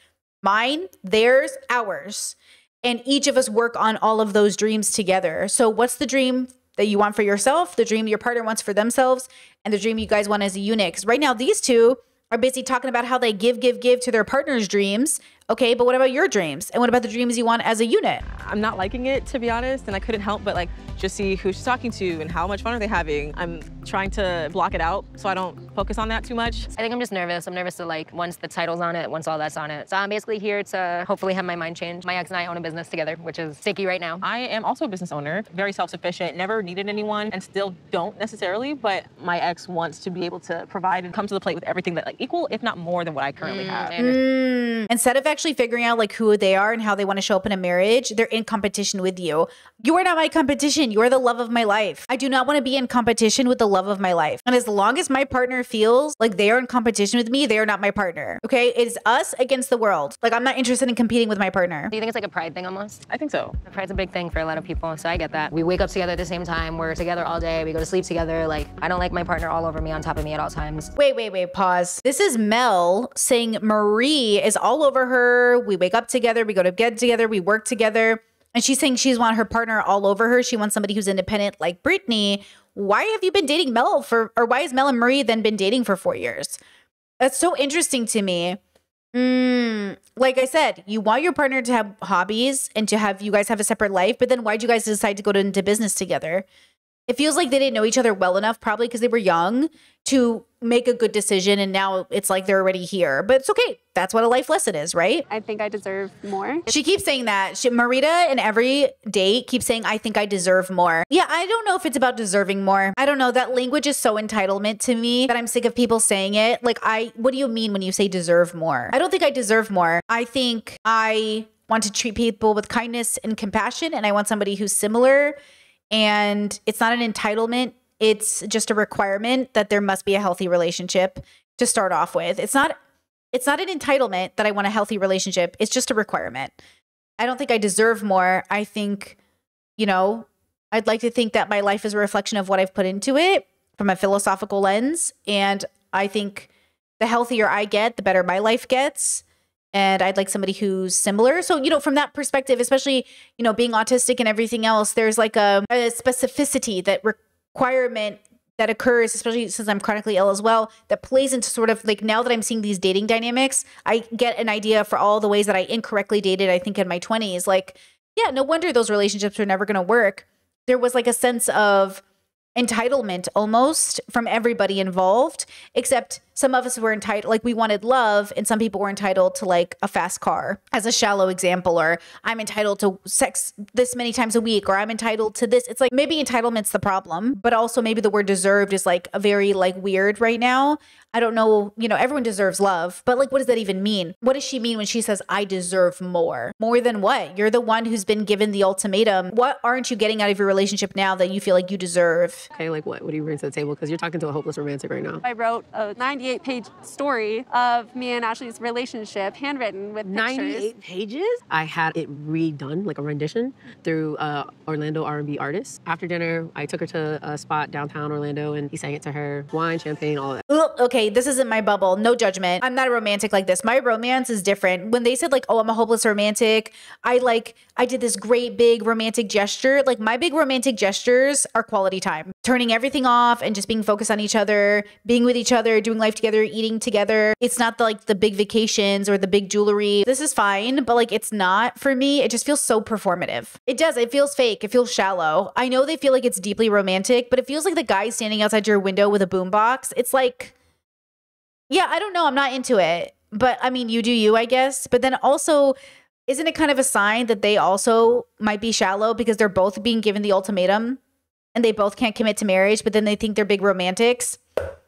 Mine, theirs, ours. And each of us work on all of those dreams together. So what's the dream that you want for yourself, the dream your partner wants for themselves, and the dream you guys want as a unit? Because right now, these two are busy talking about how they give to their partner's dreams. Okay, but what about your dreams? And what about the dreams you want as a unit? I'm not liking it, to be honest, and I couldn't help but like just see who she's talking to and how much fun are they having. I'm trying to block it out so I don't focus on that too much. I think I'm just nervous. I'm nervous to like, once the title's on it, once all that's on it. So I'm basically here to hopefully have my mind change. My ex and I own a business together, which is sticky right now. I am also a business owner, very self-sufficient, never needed anyone, and still don't necessarily, but my ex wants to be able to provide and come to the plate with everything that like equal, if not more than what I currently have. Instead of actually figuring out like who they are and how they want to show up in a marriage, they're in competition with you. You are not my competition. You are the love of my life. I do not want to be in competition with the love of my life. And as long as my partner feels like they are in competition with me, they are not my partner. Okay? It is us against the world. Like I'm not interested in competing with my partner. Do you think it's like a pride thing almost? I think so. Pride's a big thing for a lot of people, so I get that. We wake up together at the same time. We're together all day. We go to sleep together. Like, I don't like my partner all over me, on top of me at all times. Wait, pause. This is Mel saying Marie is all over her. We wake up together. We go to bed together. We work together. And she's saying she's want her partner all over her. She wants somebody who's independent like Brittany. Why have you been dating Mel or why has Mel and Marie then been dating for 4 years? That's so interesting to me. Like I said, you want your partner to have hobbies and to have you guys have a separate life, but then why'd you guys decide to go into business together? It feels like they didn't know each other well enough, probably because they were young, to make a good decision. And now it's like they're already here. But it's okay. That's what a life lesson is, right? I think I deserve more. She keeps saying that. Marita in every date keeps saying, I think I deserve more. Yeah, I don't know if it's about deserving more. I don't know. That language is so entitlement to me that I'm sick of people saying it. Like, what do you mean when you say deserve more? I don't think I deserve more. I think I want to treat people with kindness and compassion. And I want somebody who's similar. And it's not an entitlement. It's just a requirement that there must be a healthy relationship to start off with. It's not an entitlement that I want a healthy relationship. It's just a requirement. I don't think I deserve more. I think, I'd like to think that my life is a reflection of what I've put into it from a philosophical lens. And I think the healthier I get, the better my life gets. And I'd like somebody who's similar. So, from that perspective, especially, being autistic and everything else, there's like a specificity, that requirement that occurs, especially since I'm chronically ill as well, that plays into sort of like, now that I'm seeing these dating dynamics, I get an idea for all the ways that I incorrectly dated, I think in my 20s. Like, yeah, no wonder those relationships are never going to work. There was like a sense of entitlement almost from everybody involved, except some of us were entitled, like we wanted love, and some people were entitled to like a fast car as a shallow example, or I'm entitled to sex this many times a week, or I'm entitled to this. It's like maybe entitlement's the problem, but also maybe the word deserved is like a very like weird right now. I don't know, you know, everyone deserves love, but like, what does that even mean? What does she mean when she says, I deserve more? More than what? You're the one who's been given the ultimatum. What aren't you getting out of your relationship now that you feel like you deserve? Okay, like what? What do you bring to the table? Because you're talking to a hopeless romantic right now. I wrote a 98-page story of me and Ashley's relationship, handwritten with 98 pages? I had it redone, like a rendition, through Orlando R&B artist. After dinner, I took her to a spot downtown Orlando, and he sang it to her. Wine, champagne, all that. Okay, this isn't my bubble. No judgment. I'm not a romantic like this. My romance is different. When they said like, oh, I'm a hopeless romantic, I did this great big romantic gesture. Like my big romantic gestures are quality time. Turning everything off and just being focused on each other, being with each other, doing life together, eating together. It's not like the big vacations or the big jewelry. This is fine, but like it's not for me. It just feels so performative. It does. It feels fake. It feels shallow. I know they feel like it's deeply romantic, but it feels like the guy standing outside your window with a boombox. It's like, yeah, I don't know. I'm not into it. But I mean, you do you, I guess. But then also, isn't it kind of a sign that they also might be shallow because they're both being given the ultimatum and they both can't commit to marriage, but then they think they're big romantics?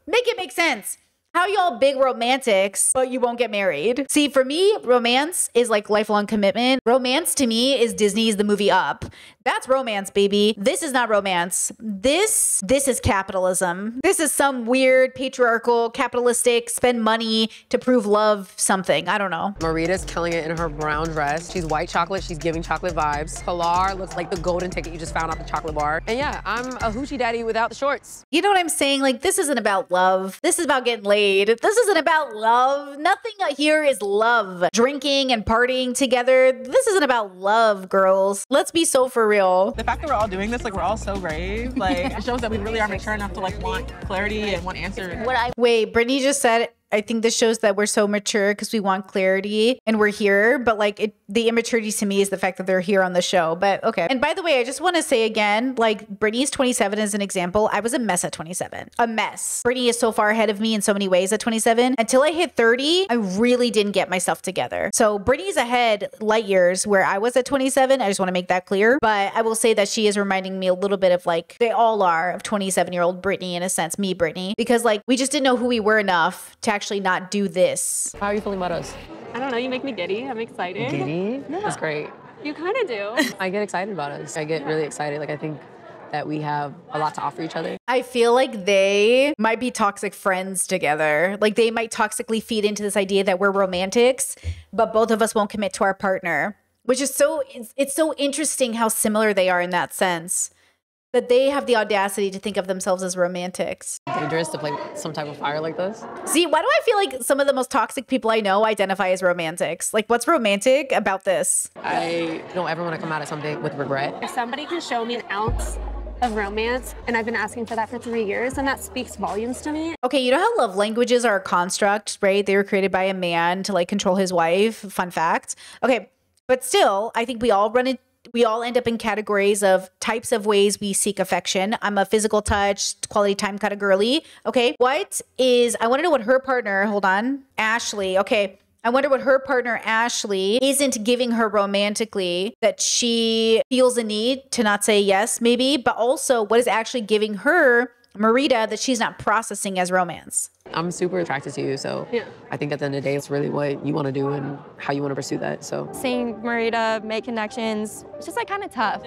Make it make sense. How y'all big romantics, but you won't get married? See, for me, romance is like lifelong commitment. Romance to me is Disney's The Movie Up. That's romance, baby. This is not romance. This is capitalism. This is some weird patriarchal, capitalistic, spend money to prove love something. I don't know. Marita's killing it in her brown dress. She's white chocolate. She's giving chocolate vibes. Pilar looks like the golden ticket you just found off the chocolate bar. And yeah, I'm a hoochie daddy without the shorts. You know what I'm saying? Like, this isn't about love. This is about getting laid. This isn't about love. Nothing here is love. Drinking and partying together. This isn't about love, girls. Let's be so for real. The fact that we're all doing this, like we're all so brave, like it shows that we really are mature enough to like want clarity and want answers. Wait, Brittany just said, I think this shows that we're so mature because we want clarity and we're here. But like the immaturity to me is the fact that they're here on the show. But okay. And by the way, I just want to say again, like Brittany's 27 as an example. I was a mess at 27. A mess. Brittany is so far ahead of me in so many ways at 27. Until I hit 30, I really didn't get myself together. So Brittany's ahead light years where I was at 27. I just want to make that clear. But I will say that she is reminding me a little bit of like they all are of 27-year-old Brittany in a sense, me, Brittany, because like we just didn't know who we were enough to actually not do this. How are you feeling about us? I don't know, you make me giddy. I'm excited. Giddy? Yeah. That's great. You kind of do. I get excited about us. I get really excited. Like I think that we have a lot to offer each other. I feel like they might be toxic friends together. Like they might toxically feed into this idea that we're romantics, but both of us won't commit to our partner, which is it's so interesting how similar they are in that sense. That they have the audacity to think of themselves as romantics. Dangerous to play with some type of fire like this. See, why do I feel like some of the most toxic people I know identify as romantics? Like, what's romantic about this? I don't ever want to come out of something with regret. If somebody can show me an ounce of romance, and I've been asking for that for 3 years, and that speaks volumes to me. Okay, you know how love languages are a construct, right? They were created by a man to like control his wife. Fun fact. Okay, but still, I think we all end up in categories of types of ways we seek affection. I'm a physical touch, quality time kind of girly. Okay. I want to know what her partner, hold on, Ashley. Okay. I wonder what her partner, Ashley, isn't giving her romantically that she feels a need to not say yes, maybe, but also what is actually giving her, Marita, that she's not processing as romance. I'm super attracted to you, so yeah. I think at the end of the day, it's really what you want to do and how you want to pursue that, so. Seeing Marita make connections, it's just like kind of tough.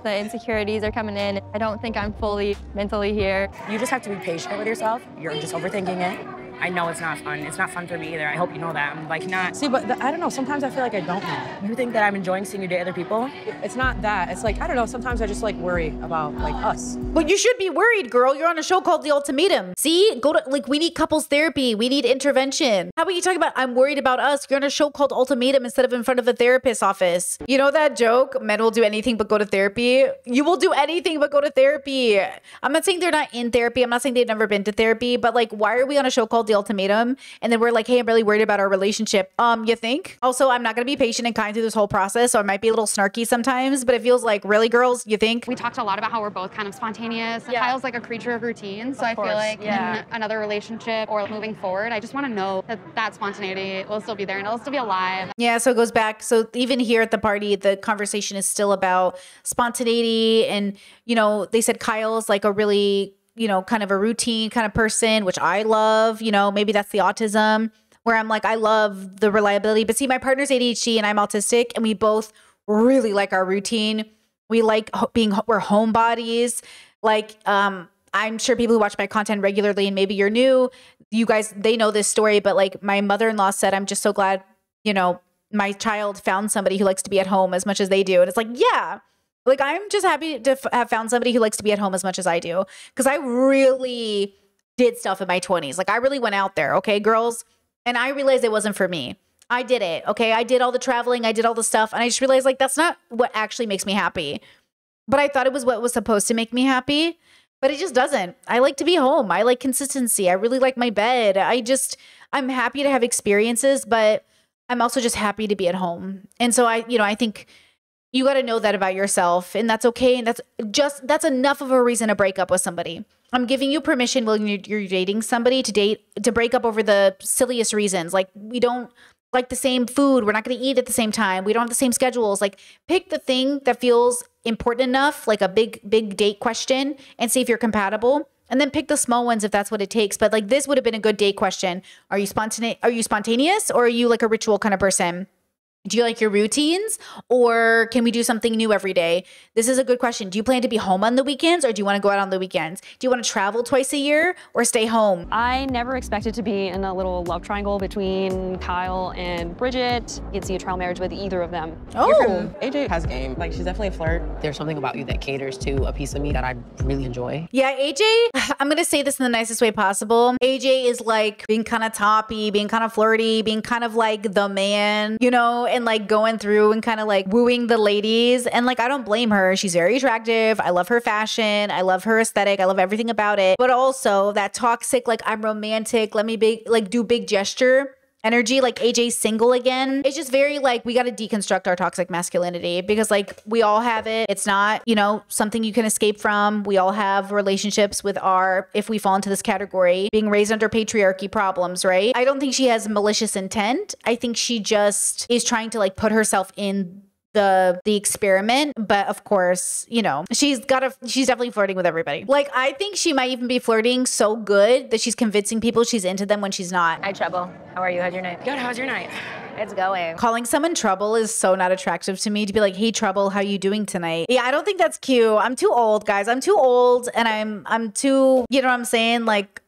The insecurities are coming in. I don't think I'm fully mentally here. You just have to be patient with yourself. You're just overthinking it. I know it's not fun. It's not fun for me either. I hope you know that. I'm like not. See, but I don't know. Sometimes I feel like I don't know. You think that I'm enjoying seeing you date other people? It's not that. It's like, I don't know. Sometimes I just like worry about like us. But you should be worried, girl. You're on a show called The Ultimatum. See, we need couples therapy. We need intervention. How about you talk about, I'm worried about us. You're on a show called Ultimatum instead of in front of a therapist's office. You know that joke? Men will do anything but go to therapy. You will do anything but go to therapy. I'm not saying they're not in therapy. I'm not saying they've never been to therapy, but like, why are we on a show called The the ultimatum. And then we're like, hey, I'm really worried about our relationship. You think? Also, I'm not going to be patient and kind through this whole process. So I might be a little snarky sometimes, but it feels like, really, girls, you think? We talked a lot about how we're both kind of spontaneous. And Kyle's like a creature of routine. So I feel like in another relationship or moving forward, I just want to know that that spontaneity will still be there and it'll still be alive. Yeah, so it goes back. So even here at the party, the conversation is still about spontaneity. And, you know, they said Kyle's like a really, you know, kind of a routine kind of person, which I love. You know, maybe that's the autism where I'm like, I love the reliability. But see, my partner's ADHD and I'm autistic, and we both really like our routine. We like we're homebodies. Like, I'm sure people who watch my content regularly, and maybe you're new, you guys, they know this story, but like my mother-in-law said, I'm just so glad, you know, my child found somebody who likes to be at home as much as they do. And it's like, yeah, like I'm just happy to have found somebody who likes to be at home as much as I do. Because I really did stuff in my 20s. Like I really went out there, okay, girls? And I realized it wasn't for me. I did it, okay? I did all the traveling. I did all the stuff. And I just realized like that's not what actually makes me happy. But I thought it was what was supposed to make me happy. But it just doesn't. I like to be home. I like consistency. I really like my bed. I'm happy to have experiences, but I'm also just happy to be at home. And so I think you got to know that about yourself, and that's okay. And that's enough of a reason to break up with somebody. I'm giving you permission when you're dating somebody to break up over the silliest reasons. Like we don't like the same food. We're not going to eat at the same time. We don't have the same schedules. Like pick the thing that feels important enough, like a big date question, and see if you're compatible. And then pick the small ones if that's what it takes. But like this would have been a good date question. Are you spontaneous or are you like a ritual kind of person? Do you like your routines, or can we do something new every day? This is a good question. Do you plan to be home on the weekends, or do you want to go out on the weekends? Do you want to travel twice a year or stay home? I never expected to be in a little love triangle between Kyle and Bridget. You'd see a trial marriage with either of them. Oh, AJ has game. Like she's definitely a flirt. There's something about you that caters to a piece of me that I really enjoy. Yeah, AJ, I'm going to say this in the nicest way possible. AJ is like being kind of toppy, being kind of flirty, being kind of like the man, you know, and like going through and kind of like wooing the ladies. And like, I don't blame her. She's very attractive. I love her fashion. I love her aesthetic. I love everything about it. But also that toxic, like I'm romantic, let me do big gesture energy, like AJ's single again. It's just very like, we got to deconstruct our toxic masculinity, because like we all have it. It's not, you know, something you can escape from. We all have relationships with if we fall into this category, being raised under patriarchy problems, right? I don't think she has malicious intent. I think she just is trying to like put herself in the experiment. But of course, you know, she's definitely flirting with everybody. Like I think she might even be flirting so good that she's convincing people she's into them when she's not. Hi, Trouble. How are you? How's your night? Good, how's your night? It's going. Calling someone Trouble is so not attractive to me, to be like, hey Trouble, how you doing tonight? Yeah, I don't think that's cute. I'm too old, guys. I'm too old, and I'm too, you know what I'm saying? Like,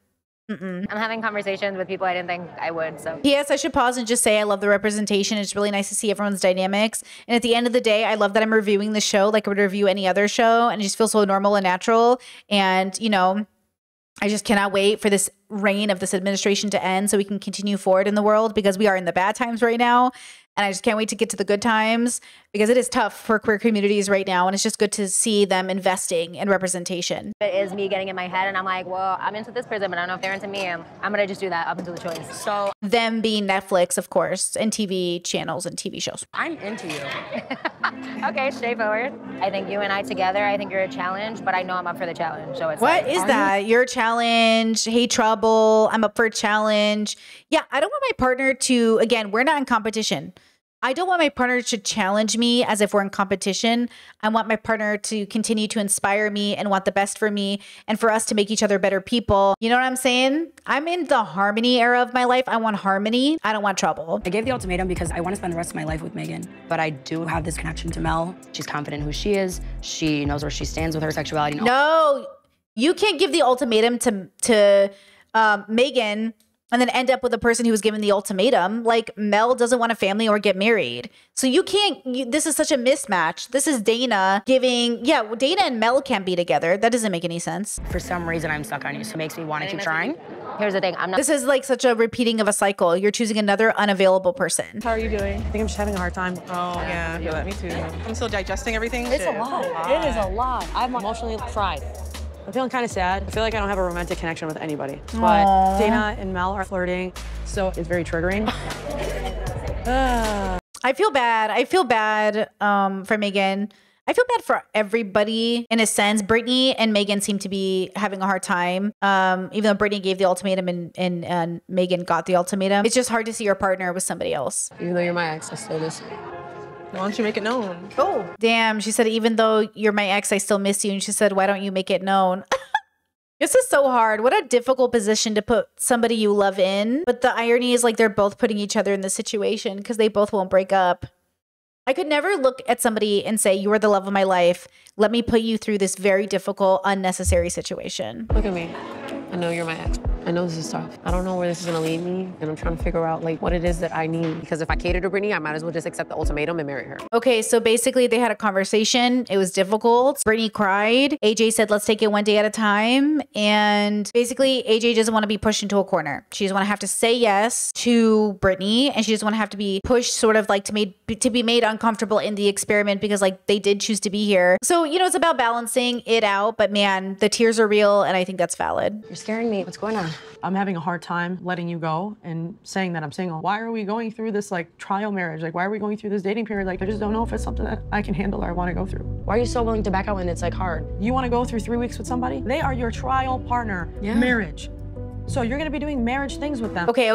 I'm having conversations with people I didn't think I would, so. P.S. I should pause and just say I love the representation. It's really nice to see everyone's dynamics. And at the end of the day, I love that I'm reviewing the show like I would review any other show. And it just feels so normal and natural. And, you know, I just cannot wait for this reign of this administration to end so we can continue forward in the world, because we are in the bad times right now. And I just can't wait to get to the good times, because it is tough for queer communities right now. And it's just good to see them investing in representation. It is me getting in my head, and I'm like, well, I'm into this person, but I don't know if they're into me. I'm going to just do that up until the choice. So them being Netflix, of course, and TV channels and TV shows. I'm into you. Okay, straightforward. I think you and I together, I think you're a challenge, but I know I'm up for the challenge. So it's what is that? You're a challenge. Hey, Trouble. I'm up for a challenge. Yeah, I don't want my partner to, again, we're not in competition. I don't want my partner to challenge me as if we're in competition. I want my partner to continue to inspire me and want the best for me and for us to make each other better people. You know what I'm saying? I'm in the harmony era of my life. I want harmony. I don't want trouble. I gave the ultimatum because I want to spend the rest of my life with Megan, but I do have this connection to Mel. She's confident in who she is. She knows where she stands with her sexuality. No, you can't give the ultimatum to Megan and then end up with a person who was given the ultimatum. Like Mel doesn't want a family or get married. So you can't, this is such a mismatch. This is Dana giving, Dana and Mel can't be together. That doesn't make any sense. For some reason, I'm stuck on you, so it makes me want to keep trying. Here's the thing, This is like such a repeating of a cycle. You're choosing another unavailable person. How are you doing? I think I'm just having a hard time. Oh, yeah, me too. I'm still digesting everything. It's a lot. It is a lot. I'm emotionally fried. I'm feeling kind of sad. I feel like I don't have a romantic connection with anybody. Aww. But Dana and Mel are flirting, so it's very triggering. I feel bad. I feel bad for Megan. I feel bad for everybody in a sense. Brittany and Megan seem to be having a hard time. Even though Brittany gave the ultimatum and Megan got the ultimatum. It's just hard to see your partner with somebody else. Even though you're my ex, I still miss you. Why don't you make it known? Oh, damn. She said, even though you're my ex, I still miss you. And she said, why don't you make it known? This is so hard. What a difficult position to put somebody you love in. But the irony is like they're both putting each other in this situation because they both won't break up. I could never look at somebody and say, you are the love of my life. Let me put you through this very difficult, unnecessary situation. Look at me. I know you're my ex. I know this is tough. I don't know where this is gonna lead me, and I'm trying to figure out like what it is that I need. Because if I cater to Brittany, I might as well just accept the ultimatum and marry her. Okay, so basically they had a conversation. It was difficult. Brittany cried. AJ said, let's take it one day at a time. And basically AJ doesn't want to be pushed into a corner. She doesn't want to have to say yes to Brittany, and she doesn't want to have to be pushed sort of like to be made uncomfortable in the experiment because like they did choose to be here. So, you know, it's about balancing it out, but man, the tears are real and I think that's valid. You're scaring me. What's going on? I'm having a hard time letting you go and saying that I'm single. Why are we going through this like trial marriage? Like, why are we going through this dating period? Like, I just don't know if it's something that I can handle or I want to go through. Why are you so willing to back out when it's like hard? You want to go through 3 weeks with somebody? They are your trial partner, marriage. So you're gonna be doing marriage things with them. Okay.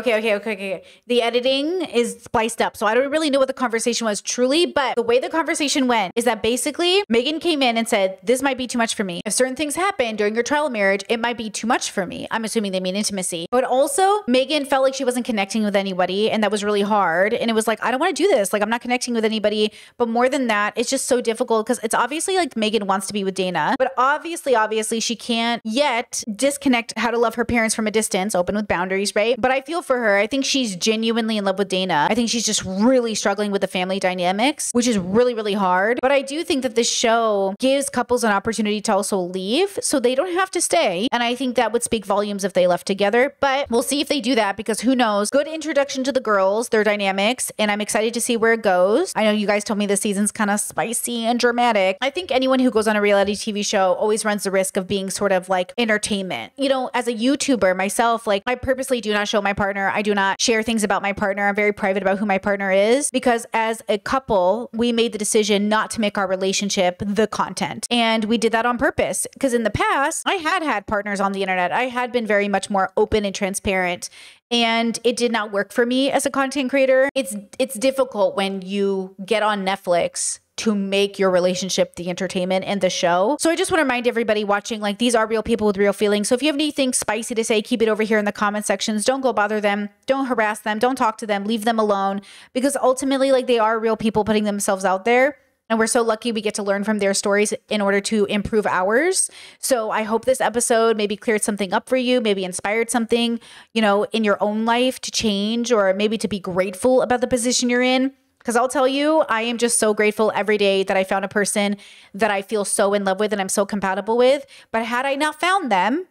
The editing is spliced up. So I don't really know what the conversation was truly, but the way the conversation went is that basically Megan came in and said, this might be too much for me. If certain things happen during your trial marriage, it might be too much for me. I'm assuming they mean intimacy. But also Megan felt like she wasn't connecting with anybody and that was really hard. And it was like, I don't want to do this. Like I'm not connecting with anybody. But more than that, it's just so difficult because it's obviously like Megan wants to be with Dana, but obviously she can't yet disconnect how to love her parents from a distance, open with boundaries, right? But I feel for her. I think she's genuinely in love with Dana. I think she's just really struggling with the family dynamics, which is really, really hard. But I do think that this show gives couples an opportunity to also leave so they don't have to stay. And I think that would speak volumes if they left together, but we'll see if they do that because who knows? Good introduction to the girls, their dynamics, and I'm excited to see where it goes. I know you guys told me this season's kind of spicy and dramatic. I think anyone who goes on a reality TV show always runs the risk of being sort of like entertainment. You know, as a YouTuber myself, like I purposely do not show my partner. I do not share things about my partner. I'm very private about who my partner is because as a couple, we made the decision not to make our relationship the content. And we did that on purpose because in the past, I had partners on the internet. I had been very much more open and transparent. And it did not work for me as a content creator. It's difficult when you get on Netflix to make your relationship the entertainment and the show. So I just want to remind everybody watching, like these are real people with real feelings. So if you have anything spicy to say, keep it over here in the comment sections. Don't go bother them. Don't harass them. Don't talk to them. Leave them alone because ultimately like they are real people putting themselves out there. And we're so lucky we get to learn from their stories in order to improve ours. So I hope this episode maybe cleared something up for you, maybe inspired something, you know, in your own life to change or maybe to be grateful about the position you're in. Because I'll tell you, I am just so grateful every day that I found a person that I feel so in love with and I'm so compatible with. But had I not found them,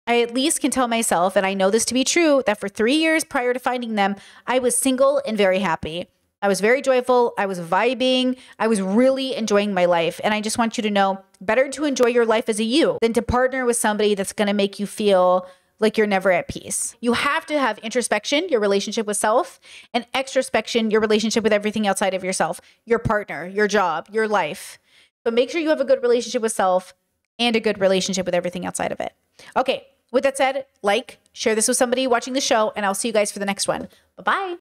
I at least can tell myself, and I know this to be true, that for 3 years prior to finding them, I was single and very happy. I was very joyful. I was vibing. I was really enjoying my life. And I just want you to know, better to enjoy your life as a you than to partner with somebody that's going to make you feel like you're never at peace. You have to have introspection, your relationship with self, and extrospection, your relationship with everything outside of yourself, your partner, your job, your life. So make sure you have a good relationship with self and a good relationship with everything outside of it. Okay, with that said, like, share this with somebody watching the show, and I'll see you guys for the next one. Bye-bye.